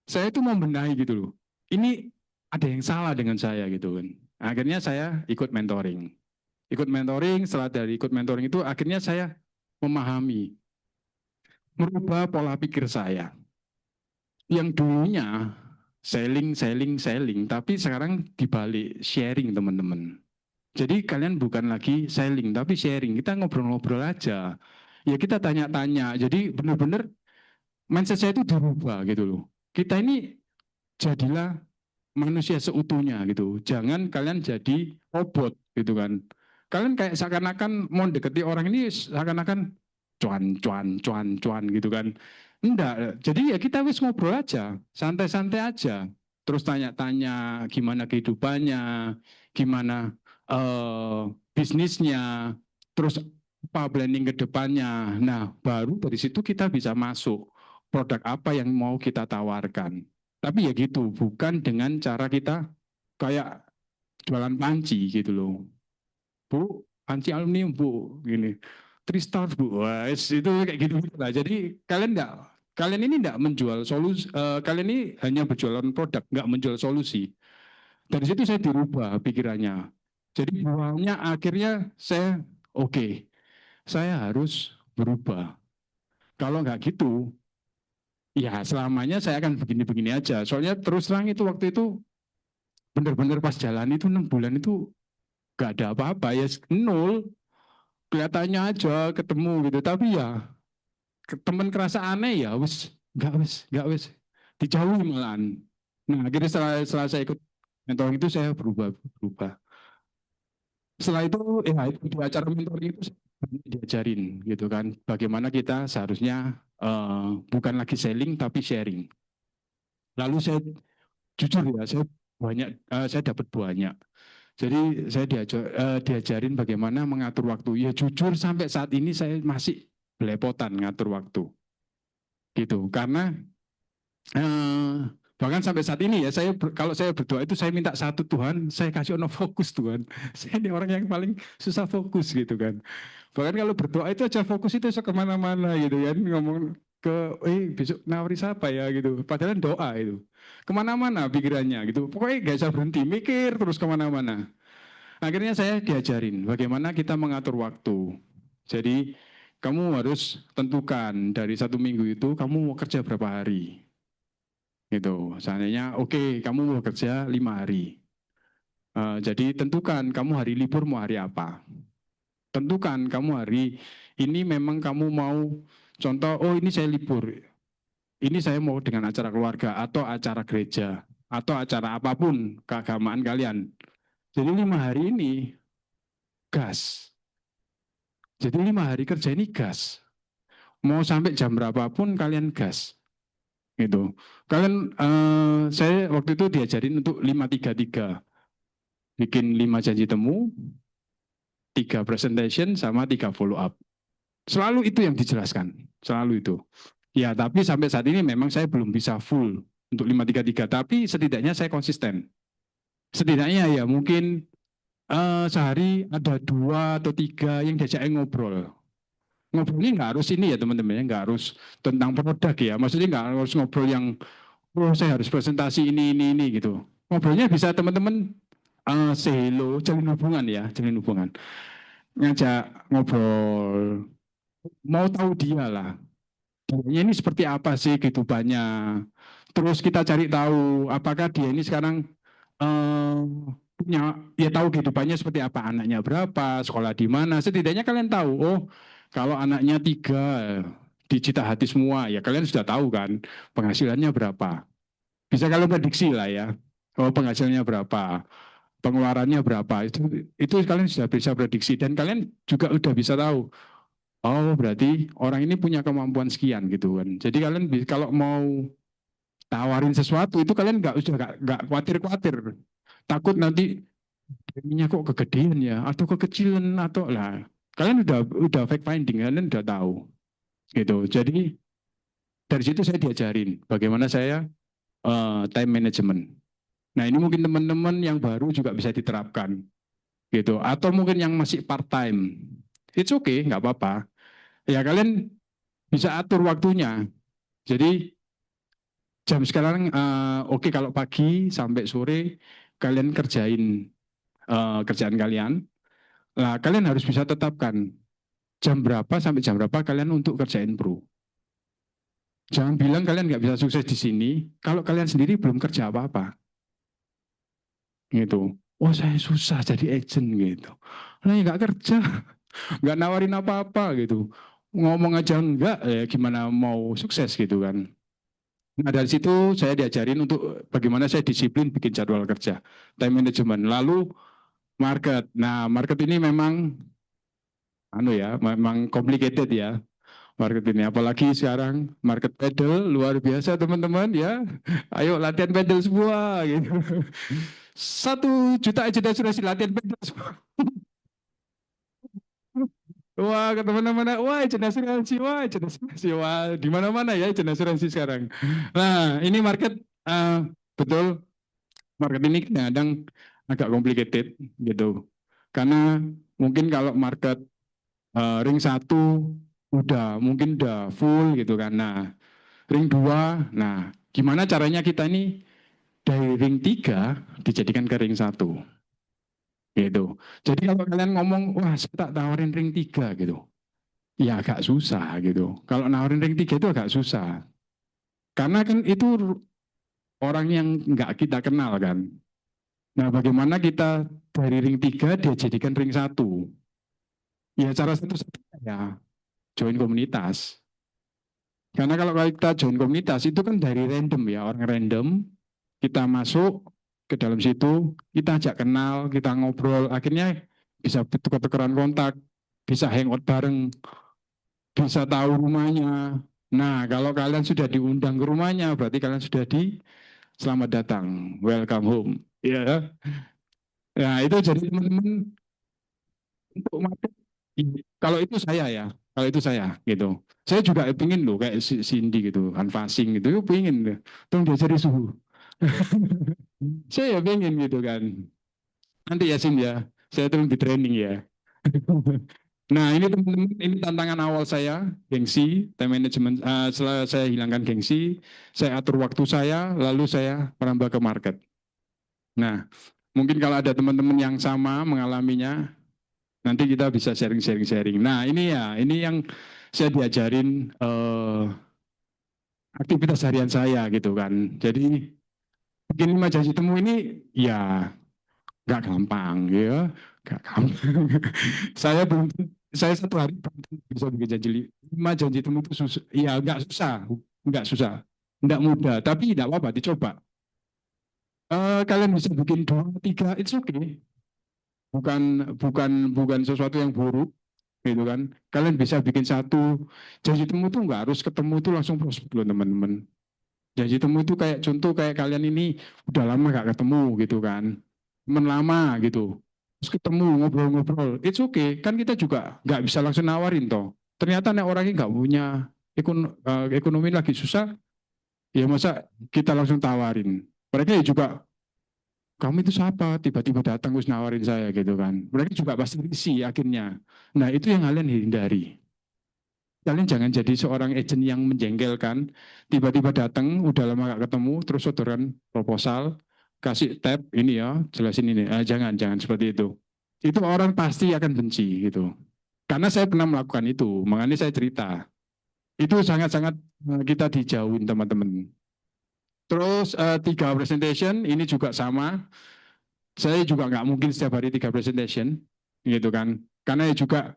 saya itu mau benahi gitu loh. Ini ada yang salah dengan saya gitu kan. Akhirnya saya ikut mentoring. Ikut mentoring, setelah dari ikut mentoring itu akhirnya saya memahami, merubah pola pikir saya. Yang dulunya selling, tapi sekarang dibalik sharing teman-teman. Jadi kalian bukan lagi selling, tapi sharing. Kita ngobrol-ngobrol aja. Ya kita tanya-tanya. Jadi benar-benar mindset saya itu dirubah gitu loh. Kita ini jadilah manusia seutuhnya gitu. Jangan kalian jadi robot gitu kan. Kalian kayak seakan-akan mau deketi orang ini seakan-akan cuan gitu kan. Enggak, jadi ya kita wis ngobrol aja, santai-santai aja. Terus tanya-tanya gimana kehidupannya, gimana bisnisnya, terus apa planning ke depannya. Nah, baru dari situ kita bisa masuk produk apa yang mau kita tawarkan. Tapi ya gitu, bukan dengan cara kita kayak jualan panci gitu loh. Bu, panci aluminium bu, gini. Tristar bu, wah, itu kayak gitu lah. Jadi kalian ini enggak menjual solusi, kalian ini hanya berjualan produk, nggak menjual solusi. Dari situ saya dirubah pikirannya. Jadi awalnya akhirnya saya oke, okay, saya harus berubah. Kalau nggak gitu, ya selamanya saya akan begini-begini aja. Soalnya terus terang itu waktu itu benar-benar pas jalan itu 6 bulan itu gak ada apa-apa ya nol, kelihatannya aja ketemu gitu tapi ya temen kerasa aneh ya wis dijauhi malahan. Nah akhirnya setelah saya ikut mentoring itu saya berubah. Setelah itu ya itu di acara mentoring itu saya diajarin gitu kan bagaimana kita seharusnya bukan lagi selling tapi sharing. Lalu saya jujur ya saya dapat banyak. Jadi saya diajarin bagaimana mengatur waktu. Ya jujur sampai saat ini saya masih belepotan ngatur waktu. Gitu. Karena eh, bahkan sampai saat ini ya kalau saya berdoa itu saya minta satu, Tuhan, saya kasih ono fokus Tuhan. Saya ini orang yang paling susah fokus gitu kan. Bahkan kalau berdoa itu aja fokus itu bisa kemana-mana gitu ya. Ngomong ke besok nawari siapa ya gitu. Padahal doa itu. Kemana-mana pikirannya gitu. Pokoknya gak bisa berhenti mikir terus kemana-mana. Akhirnya saya diajarin bagaimana kita mengatur waktu. Jadi kamu harus tentukan dari 1 minggu itu kamu mau kerja berapa hari. Gitu. Seandainya oke, kamu mau kerja 5 hari. Jadi tentukan kamu hari libur mau hari apa. Tentukan kamu hari ini memang kamu mau contoh, oh ini saya libur. Ini saya mau dengan acara keluarga atau acara gereja atau acara apapun keagamaan kalian. Jadi 5 hari ini gas. Jadi 5 hari kerja ini gas. Mau sampai jam berapapun kalian gas. Gitu. Kalian, saya waktu itu diajarin untuk 5-3-3. Bikin 5 janji temu, 3 presentation, sama 3 follow up. Selalu itu yang dijelaskan. Selalu itu. Ya, tapi sampai saat ini memang saya belum bisa full untuk 5-3-3. Tapi setidaknya saya konsisten. Setidaknya ya mungkin sehari ada 2 atau 3 yang diajak ngobrol. ngobrolnya nggak harus ini ya teman-teman ya, nggak harus tentang produk ya. Maksudnya nggak harus ngobrol yang oh saya harus presentasi ini gitu. Ngobrolnya bisa teman-teman say hello, jalin hubungan ya, jalin hubungan. Ngajak ngobrol, mau tahu dia lah. Dia ini seperti apa sih kehidupannya. Terus kita cari tahu apakah dia ini sekarang eh, punya ya tahu kehidupannya seperti apa, anaknya berapa, sekolah di mana. Setidaknya kalian tahu, oh kalau anaknya 3 di Cita Hati semua, ya kalian sudah tahu kan penghasilannya berapa. Bisa kalian prediksi lah ya, oh penghasilannya berapa, pengeluarannya berapa. Itu kalian sudah bisa prediksi dan kalian juga udah bisa tahu. Oh berarti orang ini punya kemampuan sekian gitu kan. Jadi kalian kalau mau tawarin sesuatu itu kalian nggak khawatir takut nanti ininya kok kegedean ya atau kekecilan atau lah kalian udah fact finding, kalian udah tahu gitu. Jadi dari situ saya diajarin bagaimana saya time management. Nah ini mungkin teman-teman yang baru juga bisa diterapkan gitu, atau mungkin yang masih part time, it's okay, nggak apa-apa ya, kalian bisa atur waktunya. Jadi jam sekarang oke, kalau pagi sampai sore kalian kerjain kerjaan kalian. Nah, kalian harus bisa tetapkan jam berapa sampai jam berapa kalian untuk kerjain pro. Jangan bilang kalian nggak bisa sukses di sini kalau kalian sendiri belum kerja apa-apa. Gitu. Oh saya susah jadi agent gitu. Nah ya nggak kerja, nggak nawarin apa-apa gitu. Ngomong aja enggak, ya gimana mau sukses gitu kan. Nah dari situ saya diajarin untuk bagaimana saya disiplin bikin jadwal kerja, time management. Lalu market. Nah market ini memang memang complicated ya market ini. Apalagi sekarang market pedal luar biasa teman-teman ya. Ayo latihan pedal semua gitu. 1 juta aja sudah latihan pedal semua. Wah, ke teman-teman, wah agent asuransi, wah di mana-mana ya agent asuransi sekarang. Nah, ini market betul, market ini kadang agak complicated gitu. Karena mungkin kalau market ring 1 mungkin udah full gitu kan. Nah, ring 2, nah gimana caranya kita ini dari ring 3 dijadikan ke ring 1 gitu. Jadi kalau kalian ngomong, wah saya tak tawarin ring 3 gitu, ya agak susah gitu. Kalau nawarin ring 3 itu agak susah. Karena kan itu orang yang nggak kita kenal kan. Nah bagaimana kita dari ring 3 dia jadikan ring 1? Ya cara satu-satunya ya join komunitas. Karena kalau kita join komunitas itu kan dari random ya, orang random, kita masuk ke dalam situ, kita ajak kenal, kita ngobrol, akhirnya bisa tukar-tukaran kontak, bisa hangout bareng, bisa tahu rumahnya. Nah, kalau kalian sudah diundang ke rumahnya, berarti kalian sudah di selamat datang, welcome home. Ya, nah itu jadi teman-teman untuk market. Kalau itu saya ya, kalau itu saya gitu. Saya juga pengen loh kayak Cindy gitu, unfasing gitu, yuk pengen, tolong diajari suhu. Saya ya pengen gitu kan. Nanti ya Sim ya, saya tolong di training ya. Nah ini teman-teman, ini tantangan awal saya, gengsi, time management. Setelah saya hilangkan gengsi, saya atur waktu saya, lalu saya merambah ke market. Nah mungkin kalau ada teman-teman yang sama mengalaminya, nanti kita bisa sharing-sharing. Nah ini ya, ini yang saya diajarin aktivitas harian saya gitu kan. Jadi bikin 5 janji temu ini ya nggak gampang ya, nggak gampang. saya belum, saya 1 hari bisa bikin janji 5 janji temu itu susah. Ya nggak susah, nggak mudah, tapi tidak apa-apa, dicoba. Kalian bisa bikin 2, 3, it's okay. Bukan bukan sesuatu yang buruk gitu kan. Kalian bisa bikin 1 janji temu itu nggak harus ketemu itu langsung prospek loh teman-teman. Janji temu itu kayak contoh kayak kalian ini udah lama gak ketemu gitu kan, teman lama gitu, terus ketemu ngobrol-ngobrol, it's okay kan, kita juga nggak bisa langsung nawarin toh. Ternyata nek orangnya nggak punya ekonomi lagi susah, ya masa kita langsung tawarin. Mereka ya juga, kamu itu siapa tiba-tiba datang terus nawarin saya gitu kan, mereka juga pasti risih akhirnya. Nah itu yang kalian hindari kalian jangan jadi seorang agent yang menjengkelkan, tiba-tiba datang, udah lama gak ketemu, terus sodoran proposal, kasih tab ini ya, jelasin ini. Jangan seperti itu. Itu orang pasti akan benci gitu. Karena saya pernah melakukan itu, makanya saya cerita. Itu sangat-sangat kita dijauhin teman-teman. Terus tiga presentation ini juga sama. Saya juga nggak mungkin setiap hari tiga presentation, gitu kan. Karena juga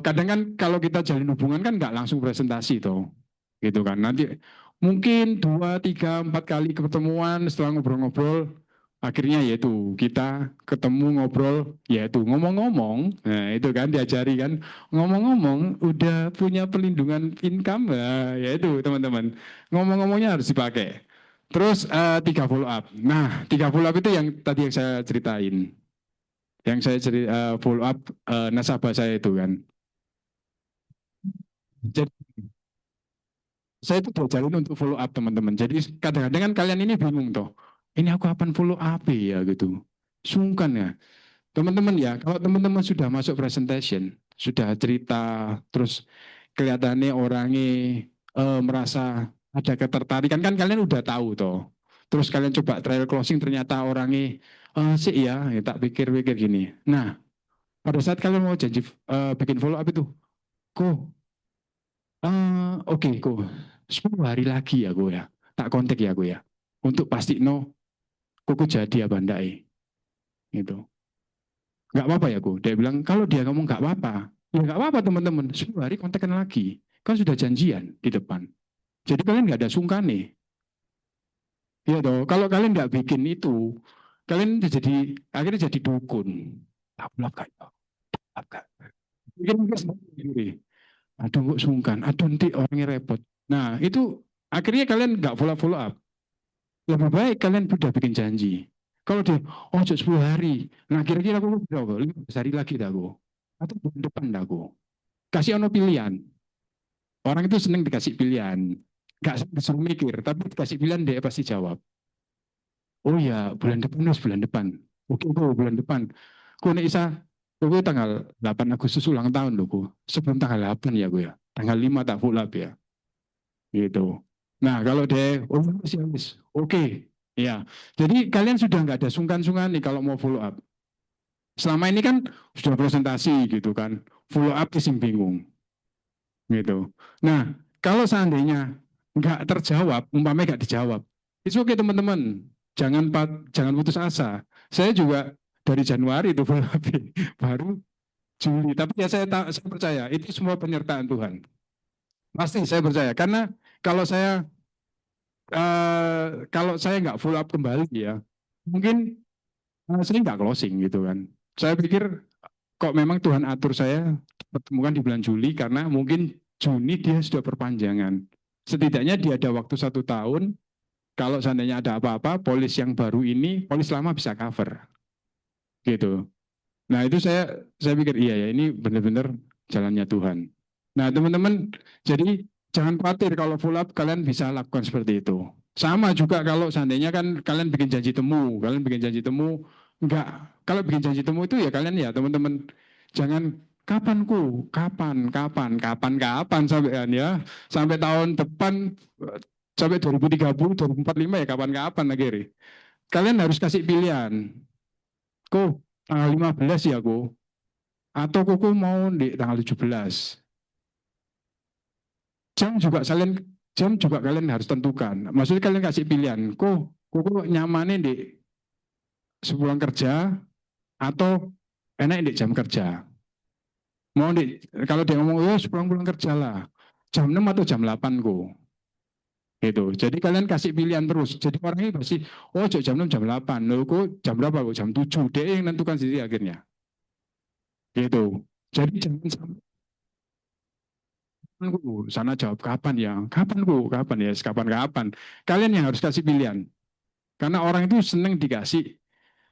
kadang kan kalau kita jalin hubungan kan nggak langsung presentasi tuh, gitu kan. Nanti mungkin 2, 3, 4 kali ketemuan setelah ngobrol-ngobrol, akhirnya yaitu kita ketemu ngobrol, yaitu ngomong-ngomong, nah itu kan diajari kan, ngomong-ngomong udah punya perlindungan income, yaitu teman-teman, ngomong-ngomongnya harus dipakai. Terus tiga follow up. Nah, tiga follow up itu yang tadi yang saya ceritain, yang saya follow up nasabah saya itu kan. Jadi saya itu diajarin untuk follow up teman-teman. Jadi kadang-kadang kan kalian ini bingung toh. Ini aku kapan follow up ya gitu. Sungkan ya. Teman-teman ya, kalau teman-teman sudah masuk presentation, sudah cerita, terus kelihatannya orangnya merasa ada ketertarikan, kan kalian udah tahu toh. Terus kalian coba trial closing, ternyata orangnya sih ya, tak pikir-pikir gini. Nah, pada saat kalian mau janji bikin follow up itu, kok oke kok 10 hari lagi ya gue ya, tak kontak ya gue ya, untuk pasti no, kok jadi apa ndak gitu. Nggak apa-apa ya gue. Dia bilang kalau dia ngomong nggak apa-apa, ya nggak apa-apa teman-teman. 10 hari kontakkan lagi, kan sudah janjian di depan. Jadi kalian nggak ada sungkan nih, ya toh. Kalau kalian nggak bikin itu, kalian jadi akhirnya jadi dukun. Tak belakang, tak. Mungkin sendiri. Aduh kok sungkan, aduh nanti orangnya repot. Nah itu akhirnya kalian nggak follow up. Lebih baik kalian sudah bikin janji. Kalau dia, oh 10 hari, nah kira-kira aku berapa? 15 hari lagi dah aku. Atau bulan depan dah aku. Kasih ono pilihan. Orang itu seneng dikasih pilihan. Gak disuruh mikir, tapi dikasih pilihan dia pasti jawab. Oh ya, bulan depan, bulan depan. Oke, kok bulan depan. Kau nek isa, kau tanggal 8 Agustus ulang tahun loh, kok. Sebelum tanggal 8 ya, gue ya. Tanggal 5 tak full up ya. Gitu. Nah, kalau dia, oh masih habis. Oke, ya. Jadi kalian sudah nggak ada sungkan-sungkan nih kalau mau follow up. Selama ini kan sudah presentasi gitu kan. Follow up sih bingung. Gitu. Nah, kalau seandainya nggak terjawab, umpamanya nggak dijawab, itu oke teman-teman, jangan putus asa. Saya juga dari Januari itu follow up, baru Juli. Tapi ya saya percaya itu semua penyertaan Tuhan. Pasti saya percaya karena kalau saya nggak follow up kembali ya, mungkin saya nggak closing gitu kan. Saya pikir kok memang Tuhan atur saya pertemukan di bulan Juli karena mungkin Juni dia sudah perpanjangan. Setidaknya dia ada waktu 1 tahun. Kalau seandainya ada apa-apa, polis yang baru ini, polis lama bisa cover, gitu. Nah itu saya pikir iya ya ini benar-benar jalannya Tuhan. Nah teman-teman, jadi jangan khawatir kalau full up kalian bisa lakukan seperti itu. Sama juga kalau seandainya kan kalian bikin janji temu, enggak, kalau bikin janji temu itu ya kalian ya teman-teman jangan kapan sampai kan ya sampai tahun depan sampai 2030 2045 ya kapan-kapan akhirnya. Kalian harus kasih pilihan. Kok tanggal 15 ya kok atau kok mau di tanggal 17. Jam juga kalian harus tentukan. Maksudnya kalian kasih pilihan. Kok nyamannya di sepulang kerja atau enak di jam kerja. Mau di kalau dia ngomong oh sepulang kerja lah. Jam 6 atau jam 8 kok. Gitu. Jadi kalian kasih pilihan terus. Jadi orang ini pasti oh jam 6 jam 8. Loh kok jam berapa kok jam 7. Dia yang nentukan sendiri akhirnya. Gitu. Jadi jangan sampai sana jawab kapan ya? Kapan ya? Kapan-kapan. Kalian yang harus kasih pilihan. Karena orang itu seneng dikasih.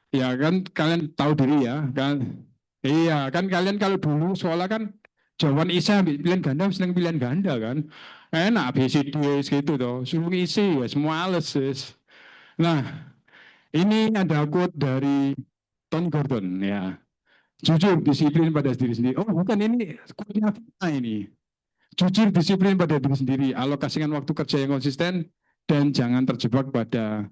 Ya kan kalian tahu diri ya kan. Iya kan kalian kalau dulu sekolah kan jawaban isa ambil pilihan ganda seneng pilihan ganda kan. Enak BCD gitu toh. Suruh isi ya semua males. Nah, ini ada quote dari Tom Gordon ya. Jujur, disiplin pada diri sendiri. Oh, bukan ini, kuliah Vina ini. Jujur, disiplin pada diri sendiri. Alokasikan waktu kerja yang konsisten dan jangan terjebak pada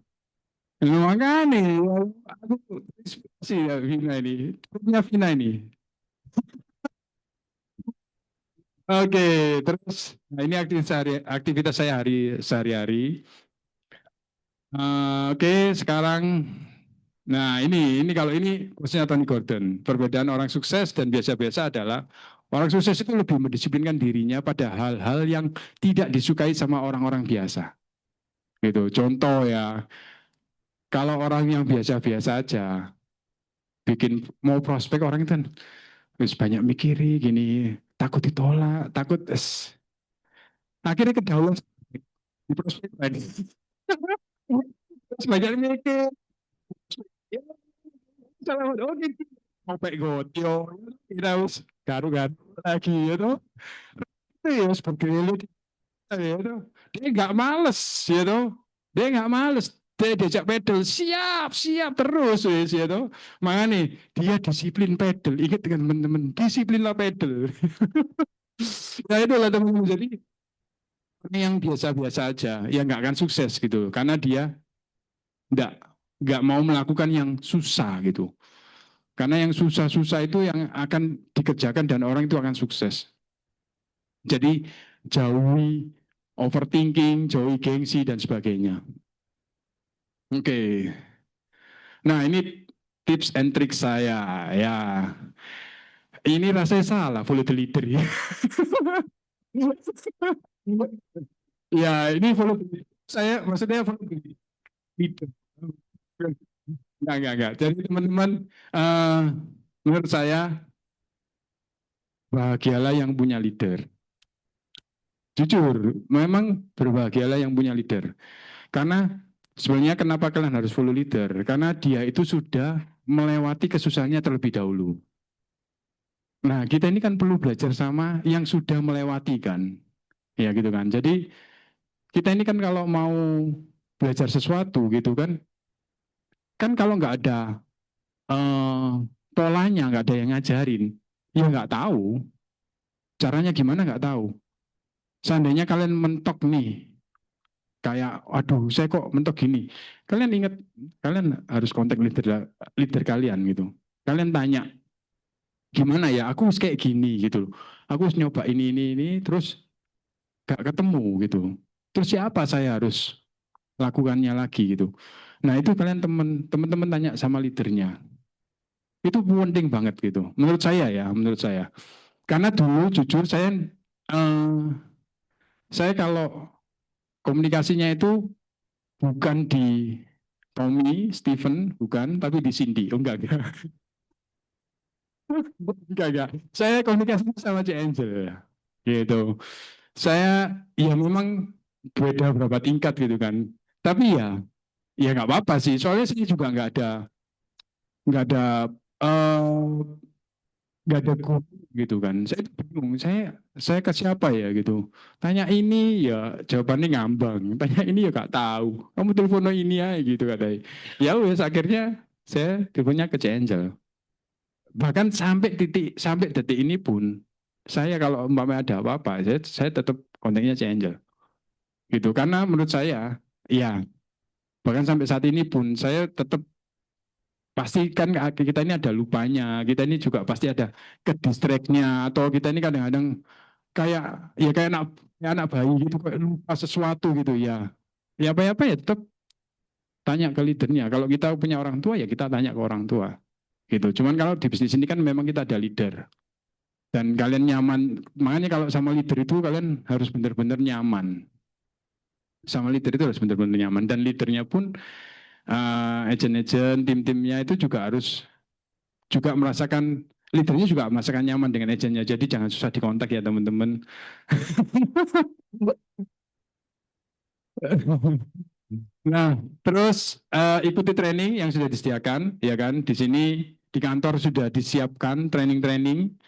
makanya aku inspirasi ya Vina ini. Kuliah Vina ini. Oke, terus nah ini aktivitas saya sehari-hari. Oke, sekarang, nah ini kalau ini quotes-nya Tony Gordon. Perbedaan orang sukses dan biasa-biasa adalah orang sukses itu lebih mendisiplinkan dirinya pada hal-hal yang tidak disukai sama orang-orang biasa. Gitu. Contoh ya, kalau orang yang biasa-biasa aja bikin mau prospek orang itu kan terus banyak mikiri gini, takut ditolak, takut akhirnya kedaulan di prospek lagi. Terus banyak mikir, ya, salah oke, sampai gotio, kita harus garu-garu lagi gitu. Ya, seperti itu, gitu. Dia nggak males, gitu. Dia nggak males. Dia diajak pedal, siap, siap terus, wis, gitu. Makanya dia disiplin pedal. Ingat dengan teman-teman, disiplinlah pedal. Nah itulah teman-teman. Jadi ini yang biasa-biasa aja, yang nggak akan sukses gitu. Karena dia nggak nggak mau melakukan yang susah gitu. Karena yang susah-susah itu yang akan dikerjakan dan orang itu akan sukses. Jadi jauhi overthinking, jauhi gengsi dan sebagainya. Oke. Nah, ini tips and trick saya ya. Ini rasanya salah follow the leader ya. Ya, ini follow the leader. Saya maksudnya follow the leader. Enggak. Jadi teman-teman, eh, menurut saya bahagialah yang punya leader. Jujur, memang berbahagialah yang punya leader. Karena sebenarnya kenapa kalian harus follow leader? Karena dia itu sudah melewati kesusahannya terlebih dahulu. Nah, kita ini kan perlu belajar sama yang sudah melewati kan. Ya gitu kan. Jadi kita ini kan kalau mau belajar sesuatu gitu kan, kan kalau nggak ada eh, polanya, nggak ada yang ngajarin, ya nggak tahu. Caranya gimana nggak tahu. Seandainya kalian mentok nih, kayak aduh saya kok mentok gini, kalian ingat kalian harus kontak leader leader kalian gitu, kalian tanya gimana ya aku harus kayak gini gitu, aku harus nyoba ini terus gak ketemu gitu, terus siapa saya harus lakukannya lagi gitu. Nah itu kalian teman-teman tanya sama leadernya, itu penting banget gitu menurut saya ya, menurut saya. Karena dulu jujur saya kalau komunikasinya itu bukan di Tommy, Steven, bukan, tapi di Cindy. Oh, enggak. Enggak. Saya komunikasi sama Cik Angel. Gitu. Saya, ya memang beda berapa tingkat gitu kan. Tapi ya nggak apa-apa sih. Soalnya saya juga nggak ada, eh, nggak ada guru gitu kan. Saya bingung. Saya ke siapa ya gitu. Tanya ini ya jawabannya ngambang. Tanya ini ya nggak tahu. Kamu telepon ini ya gitu katanya. Ya wes akhirnya saya teleponnya ke Cik Angel. Bahkan sampai detik ini pun saya kalau umpamanya ada apa-apa saya tetap kontaknya Cik Angel gitu karena menurut saya ya bahkan sampai saat ini pun saya tetap pastikan kita ini ada lupanya, kita ini juga pasti ada ke distractnya atau kita ini kadang-kadang kayak anak bayi gitu kayak lupa sesuatu gitu ya apa ya tetap tanya ke leadernya. Kalau kita punya orang tua ya kita tanya ke orang tua gitu. Cuman kalau di bisnis ini kan memang kita ada leader dan kalian nyaman, makanya kalau sama leader itu kalian harus benar-benar nyaman, sama leader itu harus benar-benar nyaman dan leadernya pun agent-agent tim-timnya itu juga harus juga merasakan, leadernya juga merasakan nyaman dengan agentnya, jadi jangan susah dikontak ya teman-teman. Nah, terus ikuti training yang sudah disediakan, ya kan? Di sini di kantor sudah disiapkan training-training.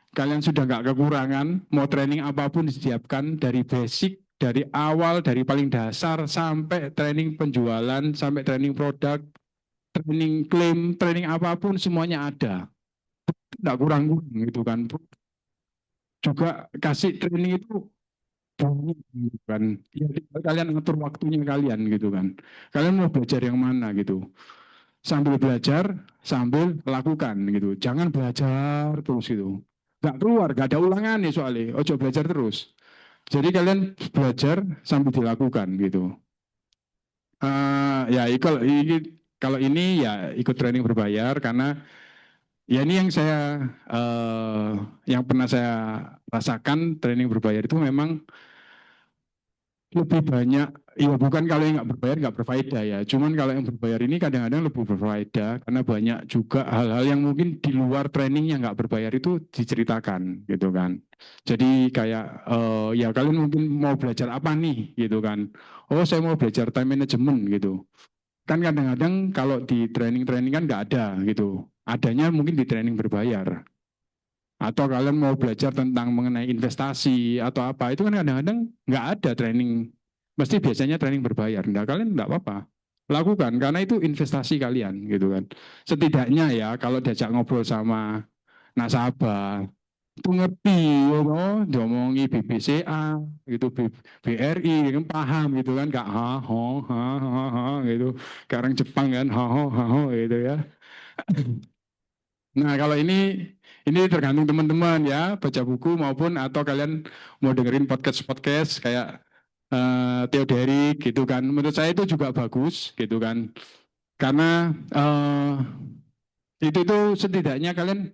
Kalian sudah nggak kekurangan, mau training apapun disiapkan dari basic, dari awal, dari paling dasar sampai training penjualan, sampai training produk, training klaim, training apapun semuanya ada. tidak kurang-kurang gitu kan. Juga kasih training itu banyak gitu kan. Ya, tinggal kalian atur waktunya kalian gitu kan. Kalian mau belajar yang mana gitu. Sambil belajar, sambil lakukan gitu. Jangan belajar terus gitu. Nggak keluar, nggak ada ulangan nih soalnya. Ojo belajar terus. Jadi kalian belajar sambil dilakukan gitu. Ya kalau ini ya ikut training berbayar karena ya ini yang yang pernah saya rasakan training berbayar itu memang lebih banyak, ya bukan kalau yang nggak berbayar nggak berfaedah ya, cuman kalau yang berbayar ini kadang-kadang lebih berfaedah karena banyak juga hal-hal yang mungkin di luar training yang nggak berbayar itu diceritakan gitu kan. Jadi kayak ya kalian mungkin mau belajar apa nih gitu kan. Oh saya mau belajar time management gitu. Kan kadang-kadang kalau di training-training kan nggak ada gitu. Adanya mungkin di training berbayar. Atau kalian mau belajar tentang mengenai investasi atau apa, itu kan kadang-kadang nggak ada training. Mesti biasanya training berbayar. Nah, kalian nggak apa-apa. Lakukan, karena itu investasi kalian gitu kan. Setidaknya ya, kalau diajak ngobrol sama nasabah, itu ngerti, you know, diomongi BBCA, gitu, BRI, gitu, paham gitu kan, nggak ha gitu. Sekarang Jepang kan, ha gitu ya. Nah, kalau ini tergantung teman-teman ya, baca buku maupun atau kalian mau dengerin podcast-podcast kayak Theo Derek gitu kan. Menurut saya itu juga bagus gitu kan. Karena itu tuh setidaknya kalian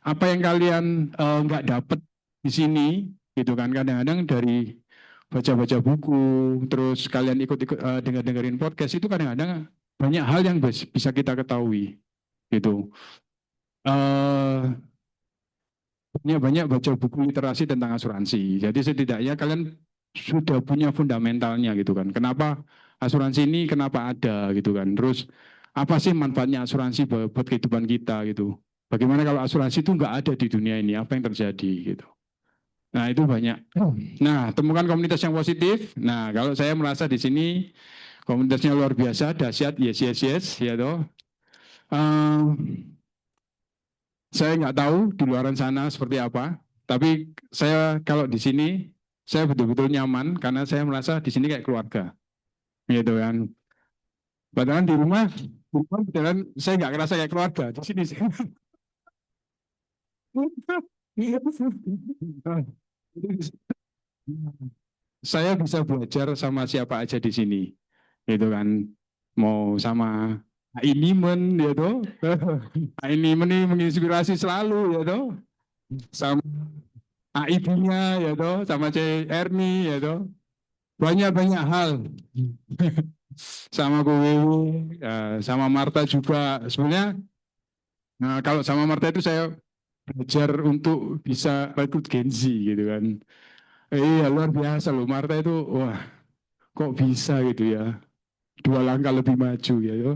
apa yang kalian nggak dapet di sini gitu kan. Kadang-kadang dari baca-baca buku, terus kalian ikut-ikut dengerin podcast itu kadang-kadang banyak hal yang bisa kita ketahui gitu. eh banyak baca buku literasi tentang asuransi. Jadi setidaknya kalian sudah punya fundamentalnya gitu kan. Kenapa asuransi ini kenapa ada gitu kan. Terus apa sih manfaatnya asuransi buat kehidupan kita gitu. Bagaimana kalau asuransi itu nggak ada di dunia ini, apa yang terjadi gitu. Nah itu banyak. Nah temukan komunitas yang positif. Nah kalau saya merasa di sini komunitasnya luar biasa, dahsyat, yes, ya toh. Saya nggak tahu di luaran sana seperti apa, tapi saya kalau di sini saya betul-betul nyaman karena saya merasa di sini kayak keluarga, gitu kan. Padahal di rumah beneran saya nggak ngerasa kayak keluarga. Di sini saya bisa belajar sama siapa aja di sini, gitu kan. Mau sama Inimen, ya toh. Inimen ini menginspirasi selalu, ya toh. Sama AIB-nya ya toh, sama C Erni ya toh. Banyak-banyak hal. Sama Bu Wiwi, sama Marta juga. Sebenarnya kalau sama Marta itu saya belajar untuk bisa rekrut Gen Z gitu kan. Iya luar biasa loh Marta itu, wah kok bisa gitu ya. Dua langkah lebih maju ya. Yo.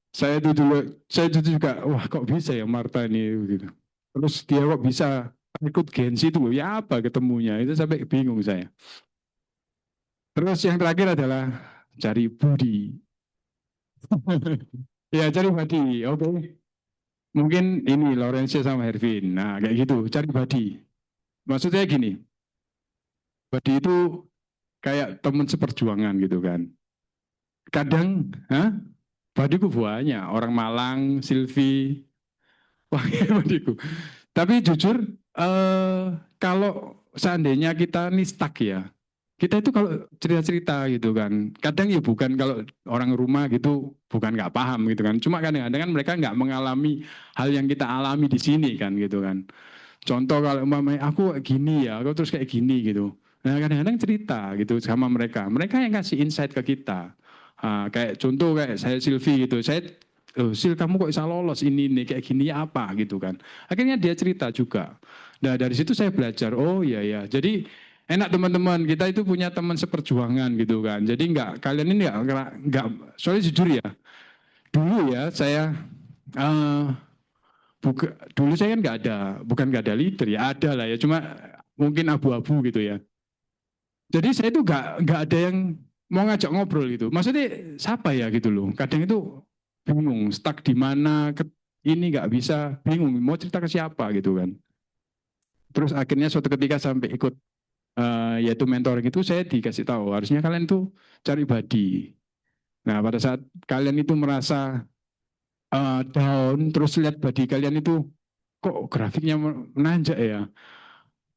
Saya itu juga, wah kok bisa ya Marta ini gitu. Terus dia kok bisa rekrut Gen Z itu loh, ya apa ketemunya, itu sampai bingung saya. Terus yang terakhir adalah cari budi. Ya cari budi, oke. Mungkin ini Lorenzo sama Hervin. Nah kayak gitu, cari budi. Maksudnya gini, budi itu kayak teman seperjuangan gitu kan. Kadang, badiku banyak. Orang Malang, Silvi, wah badiku. Tapi jujur, kalau seandainya kita nih stuck ya, kita itu kalau cerita-cerita gitu kan, kadang ya bukan kalau orang rumah gitu, bukan nggak paham gitu kan, cuma kadang-kadang kan mereka nggak mengalami hal yang kita alami di sini kan gitu kan. Contoh kalau umpamanya aku gini ya, aku terus kayak gini gitu. Nah kadang-kadang cerita gitu sama mereka, mereka yang kasih insight ke kita. Kayak contoh kayak saya Silvi gitu, saya oh, Sil kamu kok bisa lolos ini kayak gini apa gitu kan. Akhirnya dia cerita juga. Nah dari situ saya belajar, oh iya ya. Jadi enak teman-teman kita itu punya teman seperjuangan gitu kan. Jadi nggak kalian ini nggak soalnya jujur ya. Dulu ya saya eh, dulu saya kan nggak ada, bukan nggak ada leader ya, ada lah ya, cuma mungkin abu-abu gitu ya. Jadi saya itu nggak ada yang mau ngajak ngobrol gitu. Maksudnya siapa ya gitu loh. Kadang itu bingung, stuck di mana. ini nggak bisa, bingung mau cerita ke siapa gitu kan. Terus akhirnya suatu ketika sampai ikut yaitu mentoring itu, saya dikasih tahu harusnya kalian tuh cari body. Nah pada saat kalian itu merasa down, terus lihat body kalian itu kok grafiknya menanjak ya,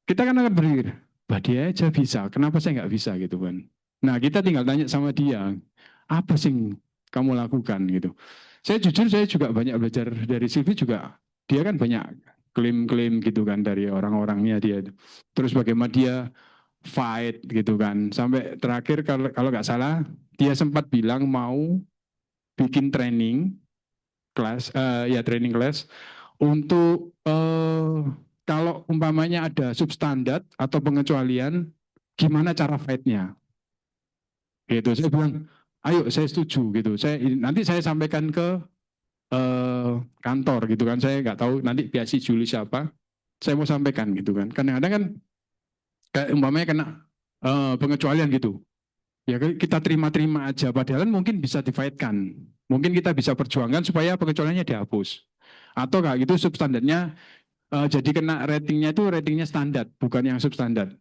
kita kan akan berpikir body aja bisa, kenapa saya nggak bisa gitu kan. Nah kita tinggal tanya sama dia, apa sih yang kamu lakukan gitu. Saya jujur, saya juga banyak belajar dari Silvi juga. Dia kan banyak klaim-klaim gitu kan dari orang-orangnya dia. Terus bagaimana dia fight gitu kan. Sampai terakhir kalau nggak salah dia sempat bilang mau bikin training kelas, ya training class untuk kalau umpamanya ada substandard atau pengecualian, gimana cara fight-nya. Gitu. Saya bilang, ayo saya setuju gitu. Nanti saya sampaikan ke kantor gitu kan. Saya nggak tahu nanti pihak si Juli siapa. Saya mau sampaikan gitu kan. Kadang-kadang kan kayak umpamanya kena pengecualian gitu. Ya kita terima-terima aja. Padahal mungkin bisa difaidkan. Mungkin kita bisa perjuangkan supaya pengecualiannya dihapus. Atau kayak gitu substandarnya jadi kena ratingnya itu ratingnya standar, bukan yang substandar.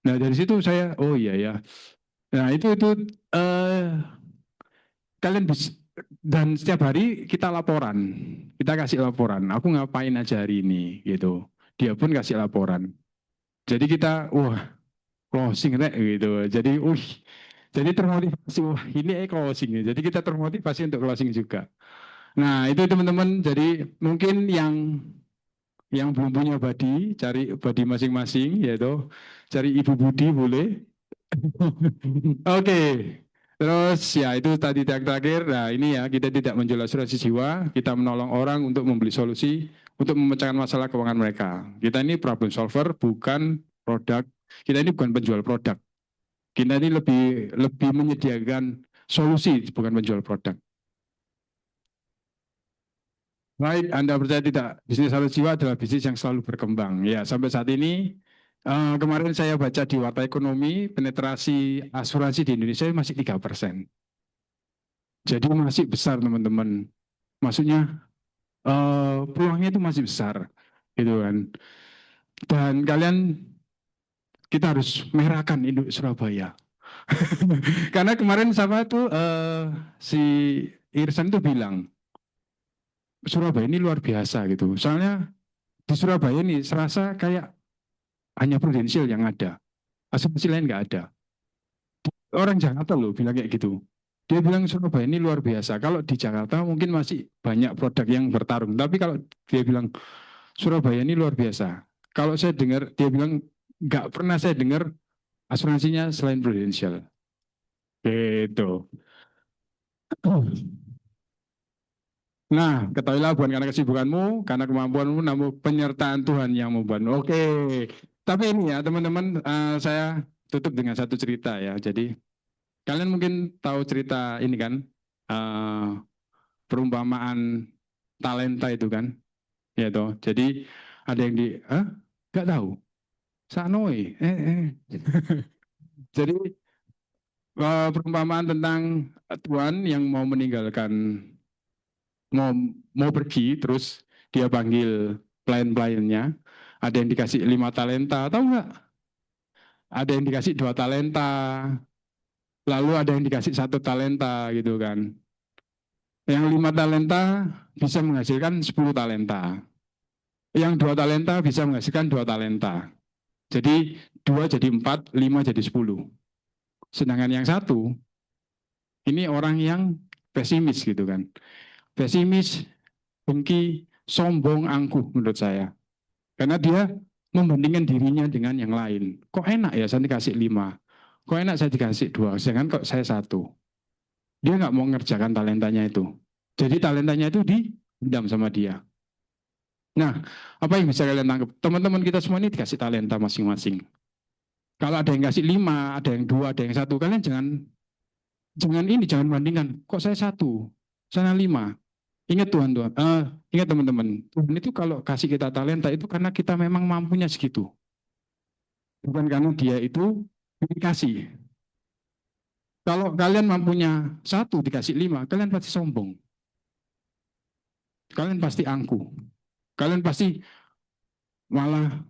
Nah dari situ saya, oh iya ya. Nah itu kalian bisa, dan setiap hari kita laporan, kita kasih laporan. Aku ngapain aja hari ini gitu. Dia pun kasih laporan. Jadi kita, wah closing rek gitu. Jadi termotivasi, wah ini closing. Jadi kita termotivasi untuk closing juga. Nah itu teman-teman. Jadi mungkin yang belum punya body, cari body masing-masing, yaitu cari Ibu Budi boleh. Oke, terus ya itu tadi yang terakhir. Nah ini ya, kita tidak menjual asuransi jiwa, kita menolong orang untuk membeli solusi untuk memecahkan masalah keuangan mereka. Kita ini problem solver, bukan produk. Kita ini bukan penjual produk. Kita ini lebih lebih menyediakan solusi, bukan penjual produk. Baik, Anda percaya tidak, bisnis asuransi jiwa adalah bisnis yang selalu berkembang. Ya, sampai saat ini, kemarin saya baca di Warta Ekonomi, penetrasi asuransi di Indonesia masih 3%. Jadi masih besar, teman-teman. Maksudnya, peluangnya itu masih besar. Gitu kan. Dan kalian, kita harus merahkan induk Surabaya. Karena kemarin sama tuh si Irsan itu bilang, Surabaya ini luar biasa gitu. Soalnya di Surabaya ini serasa kayak hanya prudensial yang ada. Asuransi lain nggak ada. Orang Jakarta loh bilang kayak gitu. Dia bilang Surabaya ini luar biasa. Kalau di Jakarta mungkin masih banyak produk yang bertarung. Tapi kalau dia bilang Surabaya ini luar biasa. Kalau saya dengar, dia bilang nggak pernah saya dengar asuransinya selain prudensial. Gitu. Nah, ketahuilah bukan karena kesibukanmu, karena kemampuanmu, namun penyertaan Tuhan yang membantu. Oke, tapi ini ya teman-teman, saya tutup dengan satu cerita ya. Jadi kalian mungkin tahu cerita ini kan, perumpamaan talenta itu kan, ya toh. Jadi ada yang nggak tahu, Sanoi. Jadi perumpamaan tentang Tuhan yang mau meninggalkan, mau mau pergi, terus dia panggil pelayan-pelayannya. Ada yang dikasih 5 talenta, tahu nggak? Ada yang dikasih 2 talenta, lalu ada yang dikasih 1 talenta gitu kan. Yang 5 talenta bisa menghasilkan 10 talenta. Yang 2 talenta bisa menghasilkan 2 talenta. Jadi 2 jadi 4, 5 jadi 10. Sedangkan yang satu, ini orang yang pesimis gitu kan. Pesimis, dengki, sombong, angkuh menurut saya. Karena dia membandingkan dirinya dengan yang lain. Kok enak ya saya dikasih 5. Kok enak saya dikasih 2. Sedangkan kok saya 1. Dia nggak mau mengerjakan talentanya itu. Jadi talentanya itu dipendam sama dia. Nah, apa yang bisa kalian tangkap? Teman-teman kita semua ini dikasih talenta masing-masing. Kalau ada yang kasih 5, ada yang 2, ada yang 1, kalian jangan bandingkan. Kok saya 1, sana 5. Ingat Tuhan, ingat teman-teman. Tuhan itu kalau kasih kita talenta itu karena kita memang mampunya segitu. Bukan karena dia itu dikasih. Kalau kalian mampunya 1 dikasih 5, kalian pasti sombong. kalian pasti angkuh. Kalian pasti malah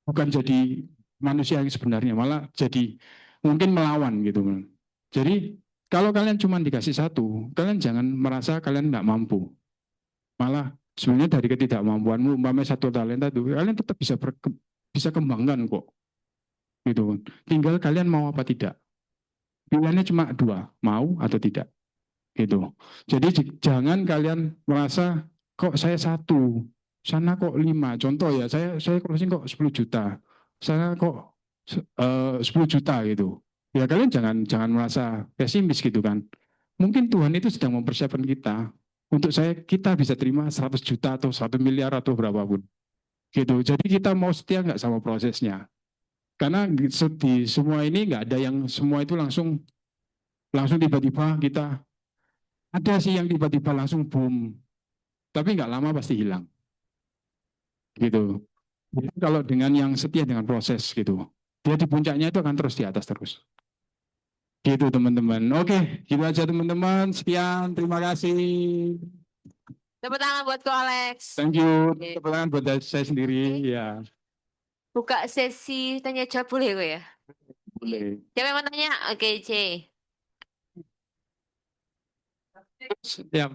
bukan jadi manusia yang sebenarnya, malah jadi mungkin melawan gitu. Jadi kalau kalian cuma dikasih satu, kalian jangan merasa kalian nggak mampu. Malah sebenarnya dari ketidakmampuanmu, umpamanya satu talenta itu, kalian tetap bisa kembangkan kok. Gitu. Tinggal kalian mau apa tidak. Pilihannya cuma dua, mau atau tidak. Gitu. Jadi jangan kalian merasa kok saya satu, sana kok 5. Contoh ya, saya closing kok 10 juta. Sana kok 10 juta gitu. Ya kalian jangan merasa pesimis gitu kan. Mungkin Tuhan itu sedang mempersiapkan kita untuk kita bisa terima 100 juta atau 1 miliar atau berapapun. Gitu. Jadi kita mau setia nggak sama prosesnya. Karena di semua ini nggak ada yang semua itu langsung langsung tiba-tiba kita ada sih yang tiba-tiba langsung boom, tapi nggak lama pasti hilang. Gitu. Jadi kalau dengan yang setia dengan proses gitu, dia di puncaknya itu akan terus di atas terus. Gitu teman-teman. Oke, gitu aja teman-teman. Sekian, terima kasih. Tepuk tangan buat Ko Alex. Thank you. Oke. Tepuk tangan buat saya sendiri. Ya, Buka sesi tanya jawab boleh kok ya? boleh. Siapa yang mau tanya? Oke, C. Ya,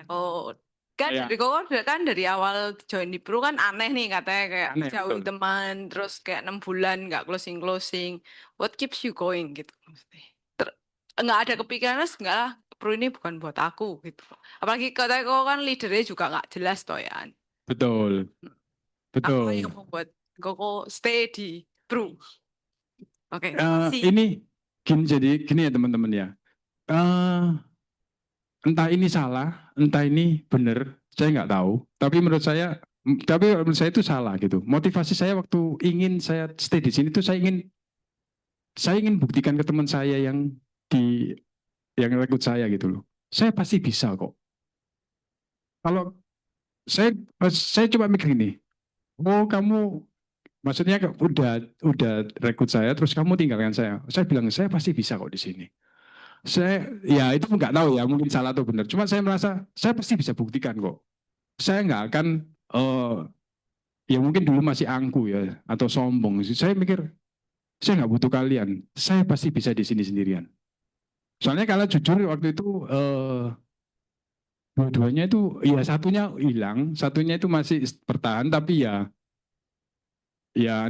Oh, kan Ya. dari kok kan dari awal join di Pro kan aneh nih katanya kayak Aneh, jauhin betul. teman terus kayak 6 bulan nggak closing. What keeps you going gitu maksudnya. Nggak ada kepikiran enggak lah Pro ini bukan buat aku gitu. Apalagi katanya kok kan leadernya juga nggak jelas toh ya. betul. Apa Betul. yang membuat kok stay di Pro? Oke, Ini gini ya teman-teman ya. Entah ini salah, entah ini benar, saya nggak tahu. Tapi menurut saya itu salah gitu. Motivasi saya waktu ingin saya stay di sini itu saya ingin buktikan ke teman saya yang rekrut saya gitu loh. Saya pasti bisa kok. Kalau saya coba mikir ini, oh kamu maksudnya udah rekrut saya, terus kamu tinggalkan saya. Saya bilang saya pasti bisa kok di sini. Ya itu nggak tahu ya, mungkin salah atau benar. Cuma saya merasa saya pasti bisa buktikan kok. Saya nggak akan ya mungkin dulu masih angku ya atau sombong. Saya mikir saya nggak butuh kalian. Saya pasti bisa di sini sendirian. Soalnya kalau jujur waktu itu dua-duanya itu ya satunya hilang, satunya itu masih bertahan tapi ya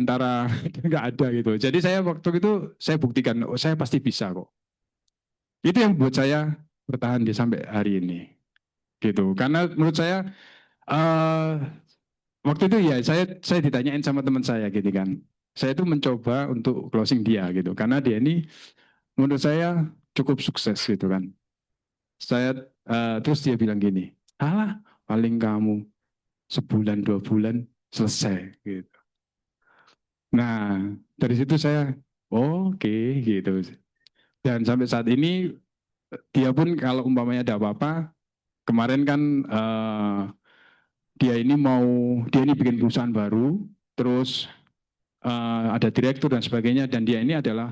antara nggak ada gitu. Jadi saya waktu itu saya buktikan, oh, saya pasti bisa kok. Itu yang buat saya bertahan di sampai hari ini, gitu. Karena menurut saya waktu itu ya saya ditanyain sama teman saya gitu kan. Saya itu mencoba untuk closing dia gitu, karena dia ini menurut saya cukup sukses gitu kan. Terus dia bilang gini, alah paling kamu sebulan 2 bulan selesai gitu. Nah dari situ saya oke, gitu. Dan sampai saat ini dia pun kalau umpamanya ada apa-apa, kemarin kan dia ini bikin perusahaan baru, terus ada direktur dan sebagainya, dan dia ini adalah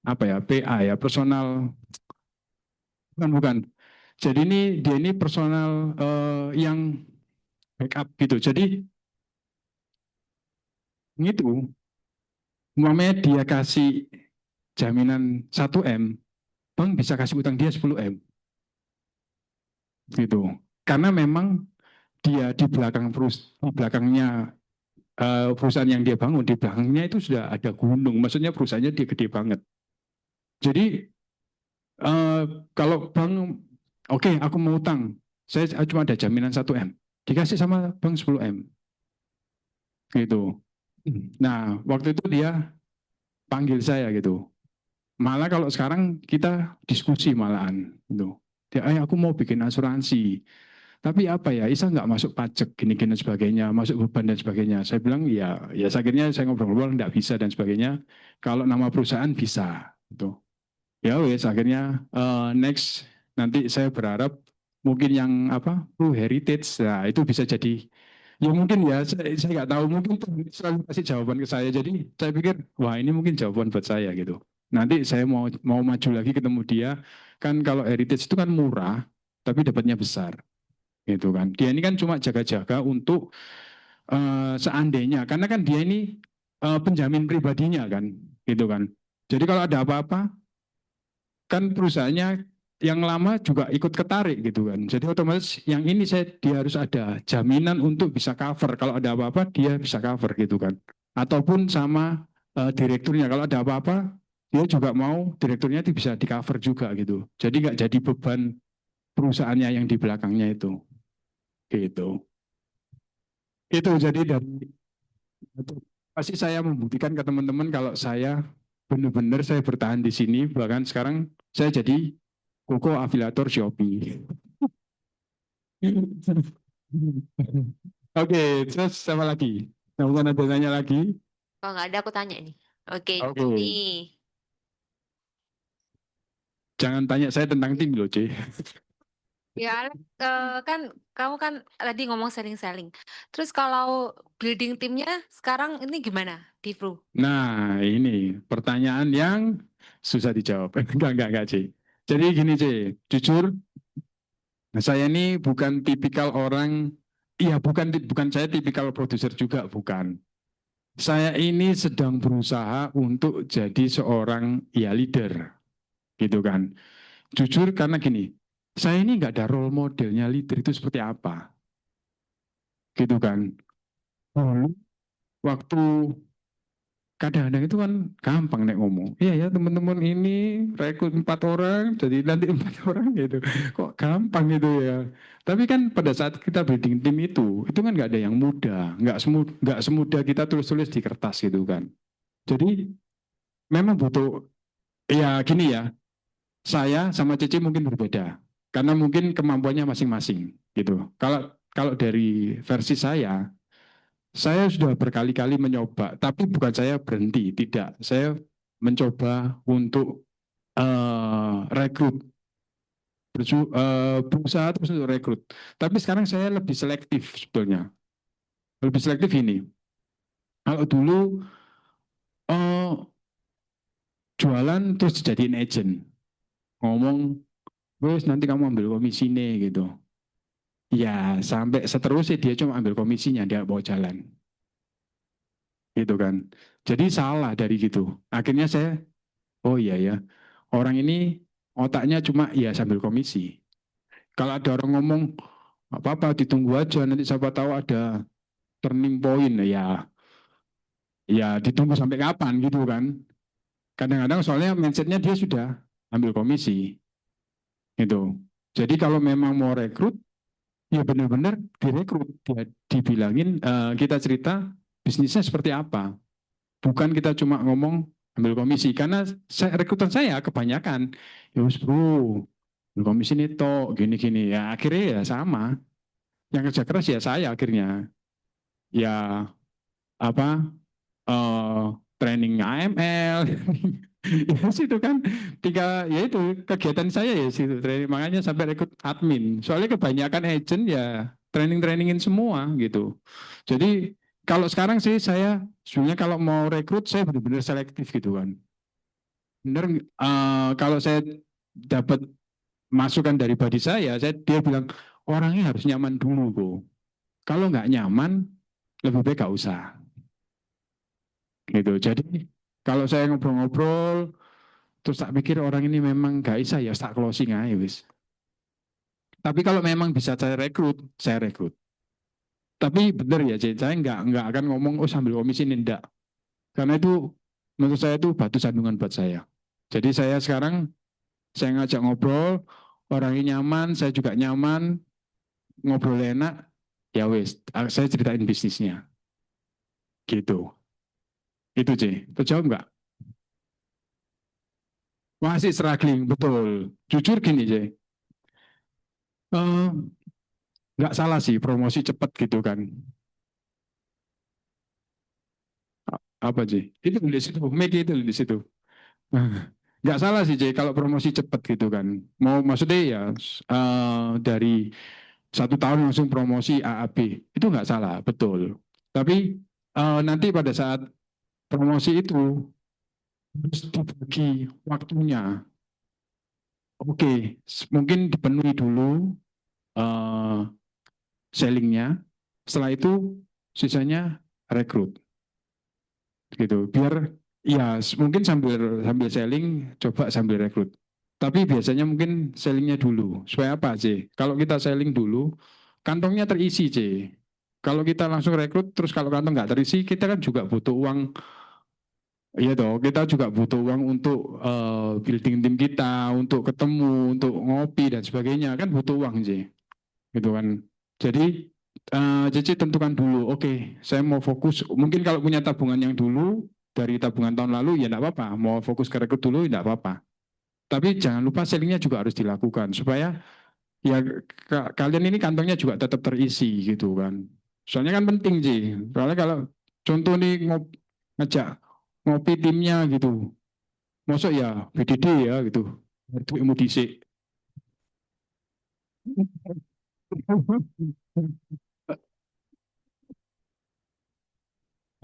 apa ya, PA ya, personal, bukan. Jadi dia ini personal yang backup gitu. Jadi itu umpamanya dia kasih jaminan 1 M, bank bisa kasih utang dia 10 M gitu. Karena memang dia di belakangnya perusahaan yang dia bangun, di belakangnya itu sudah ada gunung. Maksudnya perusahaannya dia gede banget. Jadi kalau bank, oke, aku mau utang, saya cuma ada jaminan 1 M, dikasih sama bank 10 M gitu. Nah waktu itu dia panggil saya gitu. Malah kalau sekarang kita diskusi malahan gitu. Aku mau bikin asuransi. Tapi apa ya, Isa nggak masuk pajak gini-gini dan sebagainya, masuk beban dan sebagainya. Saya bilang ya akhirnya saya ngobrol-ngobrol nggak bisa dan sebagainya. Kalau nama perusahaan bisa, gitu. Ya wes akhirnya next nanti saya berharap mungkin yang apa Blue Heritage, nah itu bisa jadi. Ya mungkin ya saya nggak tahu, mungkin selalu kasih jawaban ke saya. Jadi saya pikir wah ini mungkin jawaban buat saya gitu. Nanti saya mau maju lagi ketemu dia, kan kalau Heritage itu kan murah. tapi dapatnya besar, gitu kan. Dia ini kan cuma jaga-jaga untuk seandainya, karena kan dia ini penjamin pribadinya kan, gitu kan. Jadi kalau ada apa-apa, kan perusahaannya yang lama juga ikut ketarik gitu kan. Jadi otomatis yang ini dia harus ada jaminan untuk bisa cover. Kalau ada apa-apa dia bisa cover gitu kan. Ataupun sama direkturnya kalau ada apa-apa dia juga mau direkturnya itu bisa di cover juga gitu. Jadi nggak jadi beban perusahaannya yang di belakangnya itu. Gitu. Itu jadi dari pasti saya membuktikan ke teman-teman kalau saya benar-benar saya bertahan di sini, bahkan sekarang saya jadi Koko afiliator Shopee. Oke, terus sama lagi? Bukan ada tanya lagi? Kalau nggak ada aku tanya nih. Oke, Oke, nih. jangan tanya saya tentang tim loh, C. Ya, kan kamu kan tadi ngomong selling-selling. Terus kalau building timnya sekarang ini gimana di Pro? Nah, ini pertanyaan yang susah dijawab. Enggak, C. Jadi gini, C. Jujur, saya ini bukan tipikal orang, iya bukan saya tipikal produser juga, bukan. Saya ini sedang berusaha untuk jadi seorang ya leader, gitu kan. Jujur karena gini, saya ini nggak ada role modelnya leader itu seperti apa, gitu kan. Dulu waktu kadang-kadang itu kan gampang nek ngomong. Iya ya teman-teman ini rekrut 4 orang, jadi nanti 4 orang gitu. Kok gampang gitu ya. Tapi kan pada saat kita building tim itu kan nggak ada yang mudah, nggak semudah kita tulis-tulis di kertas gitu kan. Jadi memang butuh, ya gini ya, saya sama Cici mungkin berbeda karena mungkin kemampuannya masing-masing gitu. Kalau kalau dari versi saya sudah berkali-kali mencoba, tapi bukan saya berhenti, tidak. Saya mencoba untuk rekrut, berusaha terus untuk rekrut. Tapi sekarang saya lebih selektif sebetulnya. Lebih selektif ini. Kalau dulu eh, jualan terus dijadiin agent, ngomong, wes nanti kamu ambil komisi nih gitu. Ya, sampai seterusnya dia cuma ambil komisinya, dia bawa jalan. Gitu kan. Jadi salah dari gitu. Akhirnya saya, oh iya ya, orang ini otaknya cuma ya sambil komisi. Kalau ada orang ngomong, apa-apa ditunggu aja, nanti siapa tahu ada turning point, ya ditunggu sampai kapan gitu kan. Kadang-kadang soalnya mindsetnya dia sudah ambil komisi. Gitu. Jadi kalau memang mau rekrut, ya benar-benar direkrut, dia dibilangin kita cerita bisnisnya seperti apa, bukan kita cuma ngomong ambil komisi karena rekrutan saya kebanyakan ya wis bro ambil komisi nih toh gini-gini ya akhirnya ya sama yang kerja keras ya saya akhirnya ya apa eh training AML ya situ kan ya itu kegiatan saya ya situ training makanya sampai rekrut admin soalnya kebanyakan agent ya training-trainingin semua gitu jadi kalau sekarang sih saya sebenarnya kalau mau rekrut saya benar-benar selektif gitu kan benar kalau saya dapat masukan dari body saya dia bilang orangnya harus nyaman dulu kok kalau nggak nyaman lebih baik gak usah gitu jadi kalau saya ngobrol-ngobrol terus tak pikir orang ini memang gak bisa ya tak closing aja wis. Tapi kalau memang bisa saya rekrut. Tapi benar ya, saya nggak akan ngomong oh sambil komisi ini enggak. Karena itu menurut saya itu batu sandungan buat saya. Jadi saya sekarang saya ngajak ngobrol, orangnya nyaman, saya juga nyaman, ngobrol enak, ya wis, saya ceritain bisnisnya. Gitu. Itu C. Terjawab nggak? Masih struggling, betul. Jujur gini C. Eh, nggak salah sih promosi cepat gitu kan. Apa sih? Itu di situ, Megi itu di situ. Nggak salah sih, Jay, kalau promosi cepat gitu kan. Mau maksudnya ya dari 1 tahun langsung promosi AAB itu nggak salah, betul. Tapi nanti pada saat promosi itu harus dibagi waktunya. Oke, mungkin dipenuhi dulu sellingnya. Setelah itu sisanya rekrut gitu. Biar ya mungkin sambil sambil selling coba sambil rekrut. Tapi biasanya mungkin sellingnya dulu. Supaya apa sih? Kalau kita selling dulu kantongnya terisi sih. Kalau kita langsung rekrut terus kalau kantong nggak terisi kita kan juga butuh uang. Iya toh, kita juga butuh uang untuk building tim kita, untuk ketemu, untuk ngopi dan sebagainya kan butuh uang sih, gitu kan. Jadi Cici tentukan dulu, oke, saya mau fokus. Mungkin kalau punya tabungan yang dulu dari tabungan tahun lalu ya enggak apa-apa, mau fokus ke rekrut dulu enggak apa-apa. Tapi jangan lupa sellingnya juga harus dilakukan supaya ya kalian ini kantongnya juga tetap terisi gitu kan. Soalnya kan penting sih. Soalnya kalau contoh nih ngajak ngopi timnya gitu. Masuk ya BDD ya gitu. Itu ilmu disik.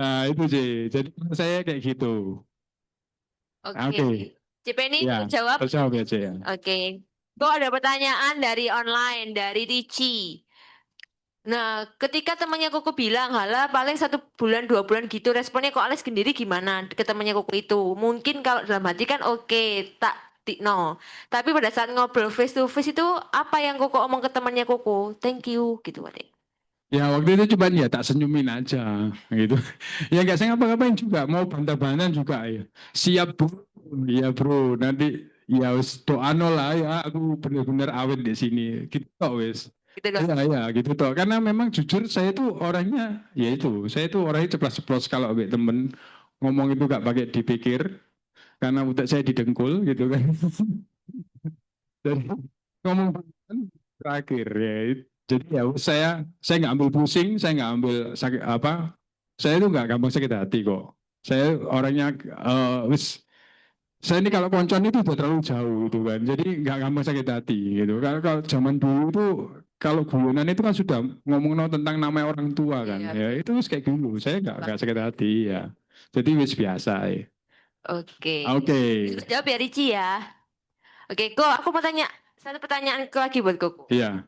Nah itu sih. Jadi menurut saya kayak gitu. Oke. Oke. Cipeni Ya. jawab. Terjawab ya, Cik. Oke. Kok ada pertanyaan dari online, dari Ricci. Nah, ketika temannya Koko bilang, halah paling 1 bulan, 2 bulan gitu, responnya kok Alex sendiri gimana ke temannya Koko itu? Mungkin kalau dalam hati kan oke, tak no. Tapi pada saat ngobrol face to face itu, apa yang Koko omong ke temannya Koko? Thank you, gitu, Adek. Ya waktu itu cuman ya tak senyumin aja gitu. Ya nggak saya ngapa-ngapain juga. Mau bantah-bantahan juga ya. Siap bro. Ya bro. Nanti ya wis doa lah ya. Aku benar-benar awet di sini. Gitu wis. Gitu loh. Ya gitu toh. Karena memang jujur saya itu orangnya ya itu. Saya itu orangnya ceplas-ceplos kalau abis temen ngomong itu gak pakai dipikir. Karena udah saya didengkul gitu kan. Jadi ngomong terakhir ya. Jadi ya saya nggak ambil pusing, saya nggak ambil sakit apa. Saya itu nggak gampang sakit hati kok. Saya orangnya wis saya ini kalau koncon itu udah terlalu jauh gitu kan. Jadi nggak gampang sakit hati gitu. Kalau zaman dulu itu kalau guyonan itu kan sudah ngomong tentang nama orang tua kan. Iya. Ya itu wis kayak dulu. Saya nggak sakit hati ya. Jadi wis biasa ya. Oke. Oke. Jawab ya Ricci ya. Oke, kok aku mau tanya satu pertanyaan lagi buat Koko. Iya.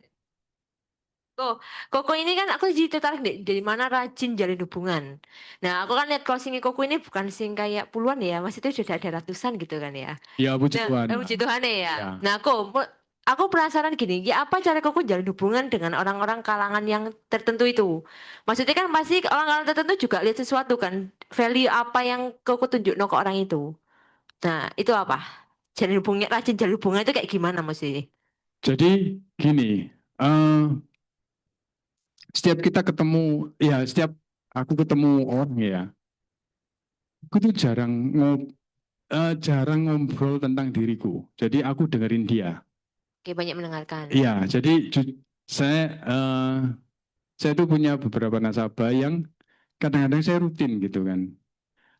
Koko ini kan aku jadi tertarik dari mana rajin jalin hubungan. Nah, aku kan lihat closing Koko ini bukan sing kayak puluhan ya, Mas itu sudah ada ratusan gitu kan ya. Ya puji Nah, Tuhan. puji Tuhan ya. Ya. Nah, aku penasaran gini, ya apa cara Koko jalin hubungan dengan orang-orang kalangan yang tertentu itu? Maksudnya kan pasti orang-orang tertentu juga lihat sesuatu kan, value apa yang Koko tunjuk ke orang itu. Nah, itu apa? Jalin hubungan, rajin jalin hubungan itu kayak gimana maksudnya? Jadi gini, setiap kita ketemu, ya setiap aku ketemu orang ya, aku tuh jarang ngobrol tentang diriku. Jadi aku dengerin dia. Oke, banyak mendengarkan. Iya, jadi saya tuh punya beberapa nasabah yang kadang-kadang saya rutin gitu kan,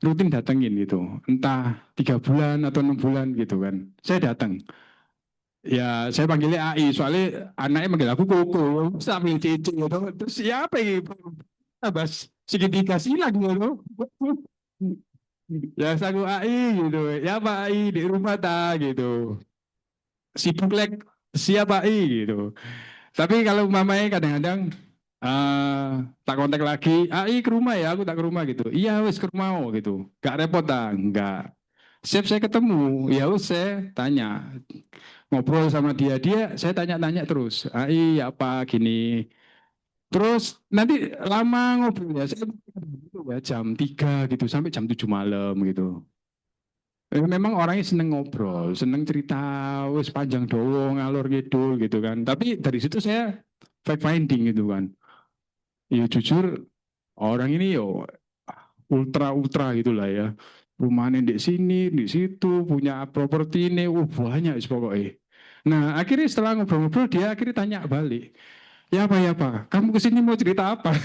rutin datengin gitu, entah 3 bulan atau 6 bulan gitu kan, saya datang. Ya, saya panggilnya AI, soalnya anaknya manggil aku Koko, sambil Cici gitu. Terus siapa ini? Bas segitiga silang gitu. Ya, aku AI gitu. Ya Pak AI di rumah tak gitu. Sibuk lek siapa AI gitu. Tapi kalau mamanya kadang-kadang tak kontak lagi, AI ke rumah ya, aku tak ke rumah gitu. Iya wes ke rumah gitu. Gak repot tak? Enggak. Siap saya ketemu, ya wes saya tanya, ngobrol sama dia saya tanya-tanya terus, AI apa gini. Terus nanti lama ngobrol ya, saya ya jam 3 gitu sampai jam 7 malam gitu. Memang orangnya seneng ngobrol, seneng cerita, wes panjang dowo ngalor ngidul gitu kan. Tapi dari situ saya fact finding gitu kan. Ya jujur orang ini yo ultra ultra gitulah ya. Rumahnya di sini, di situ, punya properti ini, banyak pokoknya. Nah akhirnya setelah ngobrol-ngobrol dia akhirnya tanya balik, ya apa, kamu kesini mau cerita apa?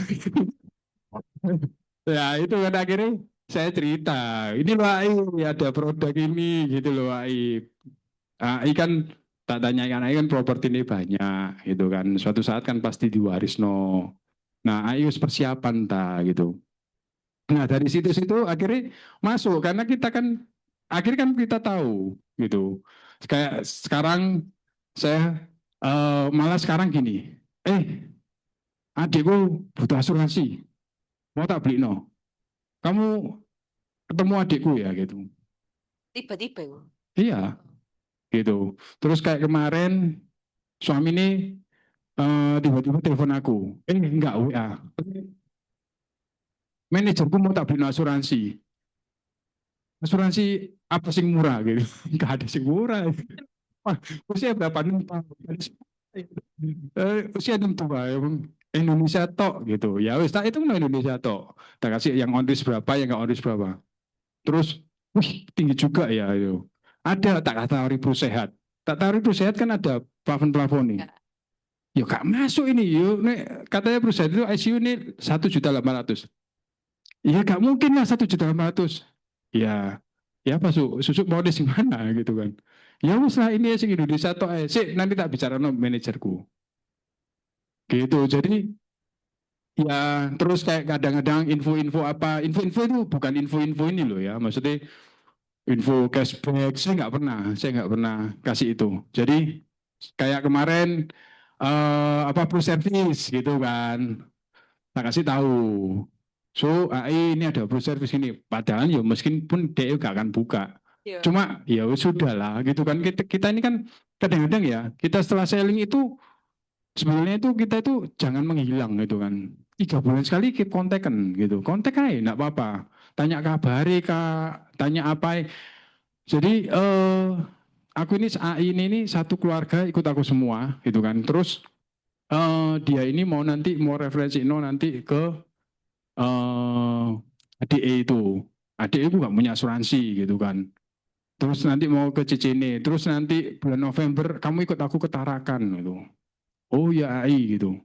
Ya itu kan akhirnya saya cerita, ini loh AI, ada produk ini gitu loh AI. AI kan tak tanyakan AI kan properti ini banyak gitu kan. Suatu saat kan pasti diwaris no. Nah AI harus persiapan tak gitu. Nah dari situ-situ akhirnya masuk karena kita kan akhirnya kan kita tahu gitu. Kayak sekarang saya malah sekarang gini, adikku butuh asuransi, mau tak beli no? Kamu ketemu adikku ya gitu. Tiba-tiba itu. Iya, gitu. Terus kayak kemarin suami ini tiba-tiba telepon aku, enggak WA. Manajerku mau tak beli no asuransi. Asuransi apa sih murah gitu? Enggak ada sih murah. Wah, usia berapa? 6 tahun. Usia 6 tahun. Emang Indonesia tok gitu. Ya wis tak itu Indonesia tok. Tak kasih yang on risk berapa, yang nggak on risk berapa. Terus, wih tinggi juga ya itu. Ada tak kata ribu sehat. Tak tahu ribu sehat kan ada plafon-plafon nih. Ya gak masuk ini. Yuk, nih, katanya perusahaan itu ICU ini 1.800.000. Ya gak mungkin lah 1.800.000. Ya, ya apa susuk mau di mana gitu kan. Ya wis lah ini sing Indonesia tok sik nanti tak bicara no manajerku. Gitu. Jadi ya terus kayak kadang-kadang info-info apa, info-info itu bukan info-info ini loh ya. Maksudnya info cashback saya nggak pernah kasih itu. Jadi kayak kemarin apa pro service gitu kan. Tak kasih tahu. So, AI ini ada pro service ini. Padahal ya meskipun dia nggak akan buka. Iya. Cuma ya sudah lah gitu kan. Kita ini kan kadang-kadang ya, kita setelah selling itu sebenarnya itu kita itu jangan menghilang gitu kan. 3 bulan sekali keep kontekan gitu. Kontak aja enggak apa-apa. Tanya kabari kak, tanya apa. Jadi aku ini AI ini satu keluarga ikut aku semua gitu kan. Terus dia ini mau referensi nanti ke ADE itu. ADE itu nggak punya asuransi gitu kan. Terus nanti mau ke CCN, terus nanti bulan November kamu ikut aku ke Tarakan gitu. Oh ya AI gitu.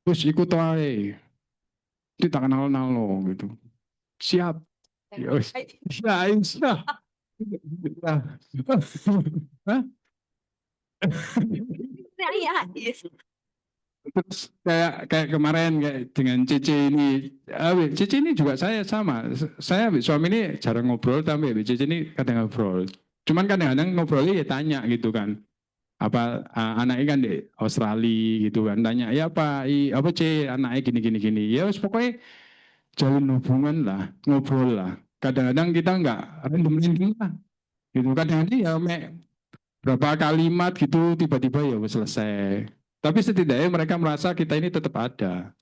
Terus ikut aja. Itu tak kenal-kenal lo gitu. Siap. Ya wis. Ya, siap. Nah. Hah? Nah, iya. Terus kayak kemarin kayak dengan Cici ini, Cici ini juga saya sama. Saya suami ini jarang ngobrol, tapi Cici ini kadang ngobrol. Cuman kadang-kadang ngobrolnya ya tanya gitu kan. Apa anaknya kan di Australia gitu kan, tanya ya apa anaknya gini gini gini. Ya wis pokoknya jalin hubungan lah, ngobrol lah. Kadang-kadang kita nggak random lah. Gitu kadang-kadang ya berapa kalimat gitu tiba-tiba ya wis selesai. Tapi setidaknya mereka merasa kita ini tetap ada.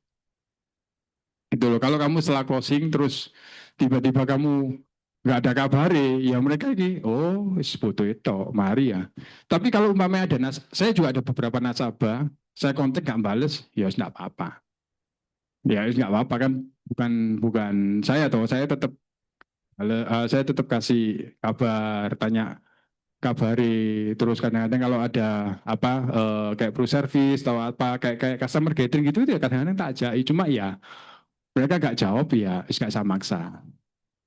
Gitu loh. Kalau kamu setelah closing terus tiba-tiba kamu nggak ada kabar ya mereka ini oh foto itu mari ya. Tapi kalau umpamanya ada saya juga ada beberapa nasabah saya kontak nggak bales ya nggak apa-apa. Ya nggak apa-apa kan bukan bukan saya atau saya tetap kasih kabar tanya kabari terus kadang-kadang kalau ada apa kayak pro service atau apa kayak customer gathering gitu ya kadang-kadang tak ajak cuma ya mereka gak jawab ya nggak saya maksa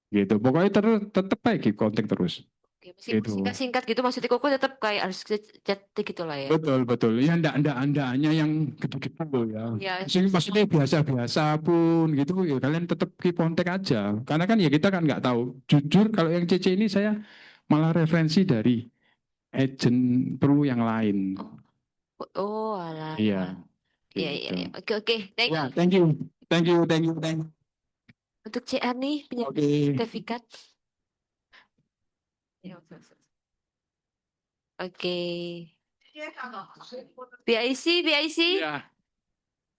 gitu pokoknya tetap kayak keep kontak terus Oke, meskipun gitu singkat-singkat gitu maksudnya koko tetap kayak harus chat gitu lah ya. betul betul ya ndak hanya yang gitu-gitu loh ya Ya, maksudnya biasa-biasa pun gitu ya kalian tetap keep kontak aja karena kan ya kita kan nggak tahu jujur kalau yang CC ini saya malah referensi dari agent Peru yang lain oh alah. iya Iya, iya, gitu. iya. Oke, oke. Thank Ya, you. thank you, thank you, thank you. Untuk CR nih, Oke. sertifikat. Oke. BIC, BIC, Ya,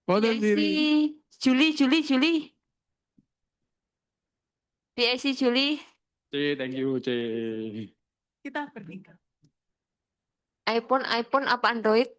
foto BIC. sendiri. Juli. BIC Juli. Thank you, C. Kita bertiga. iPhone apa Android?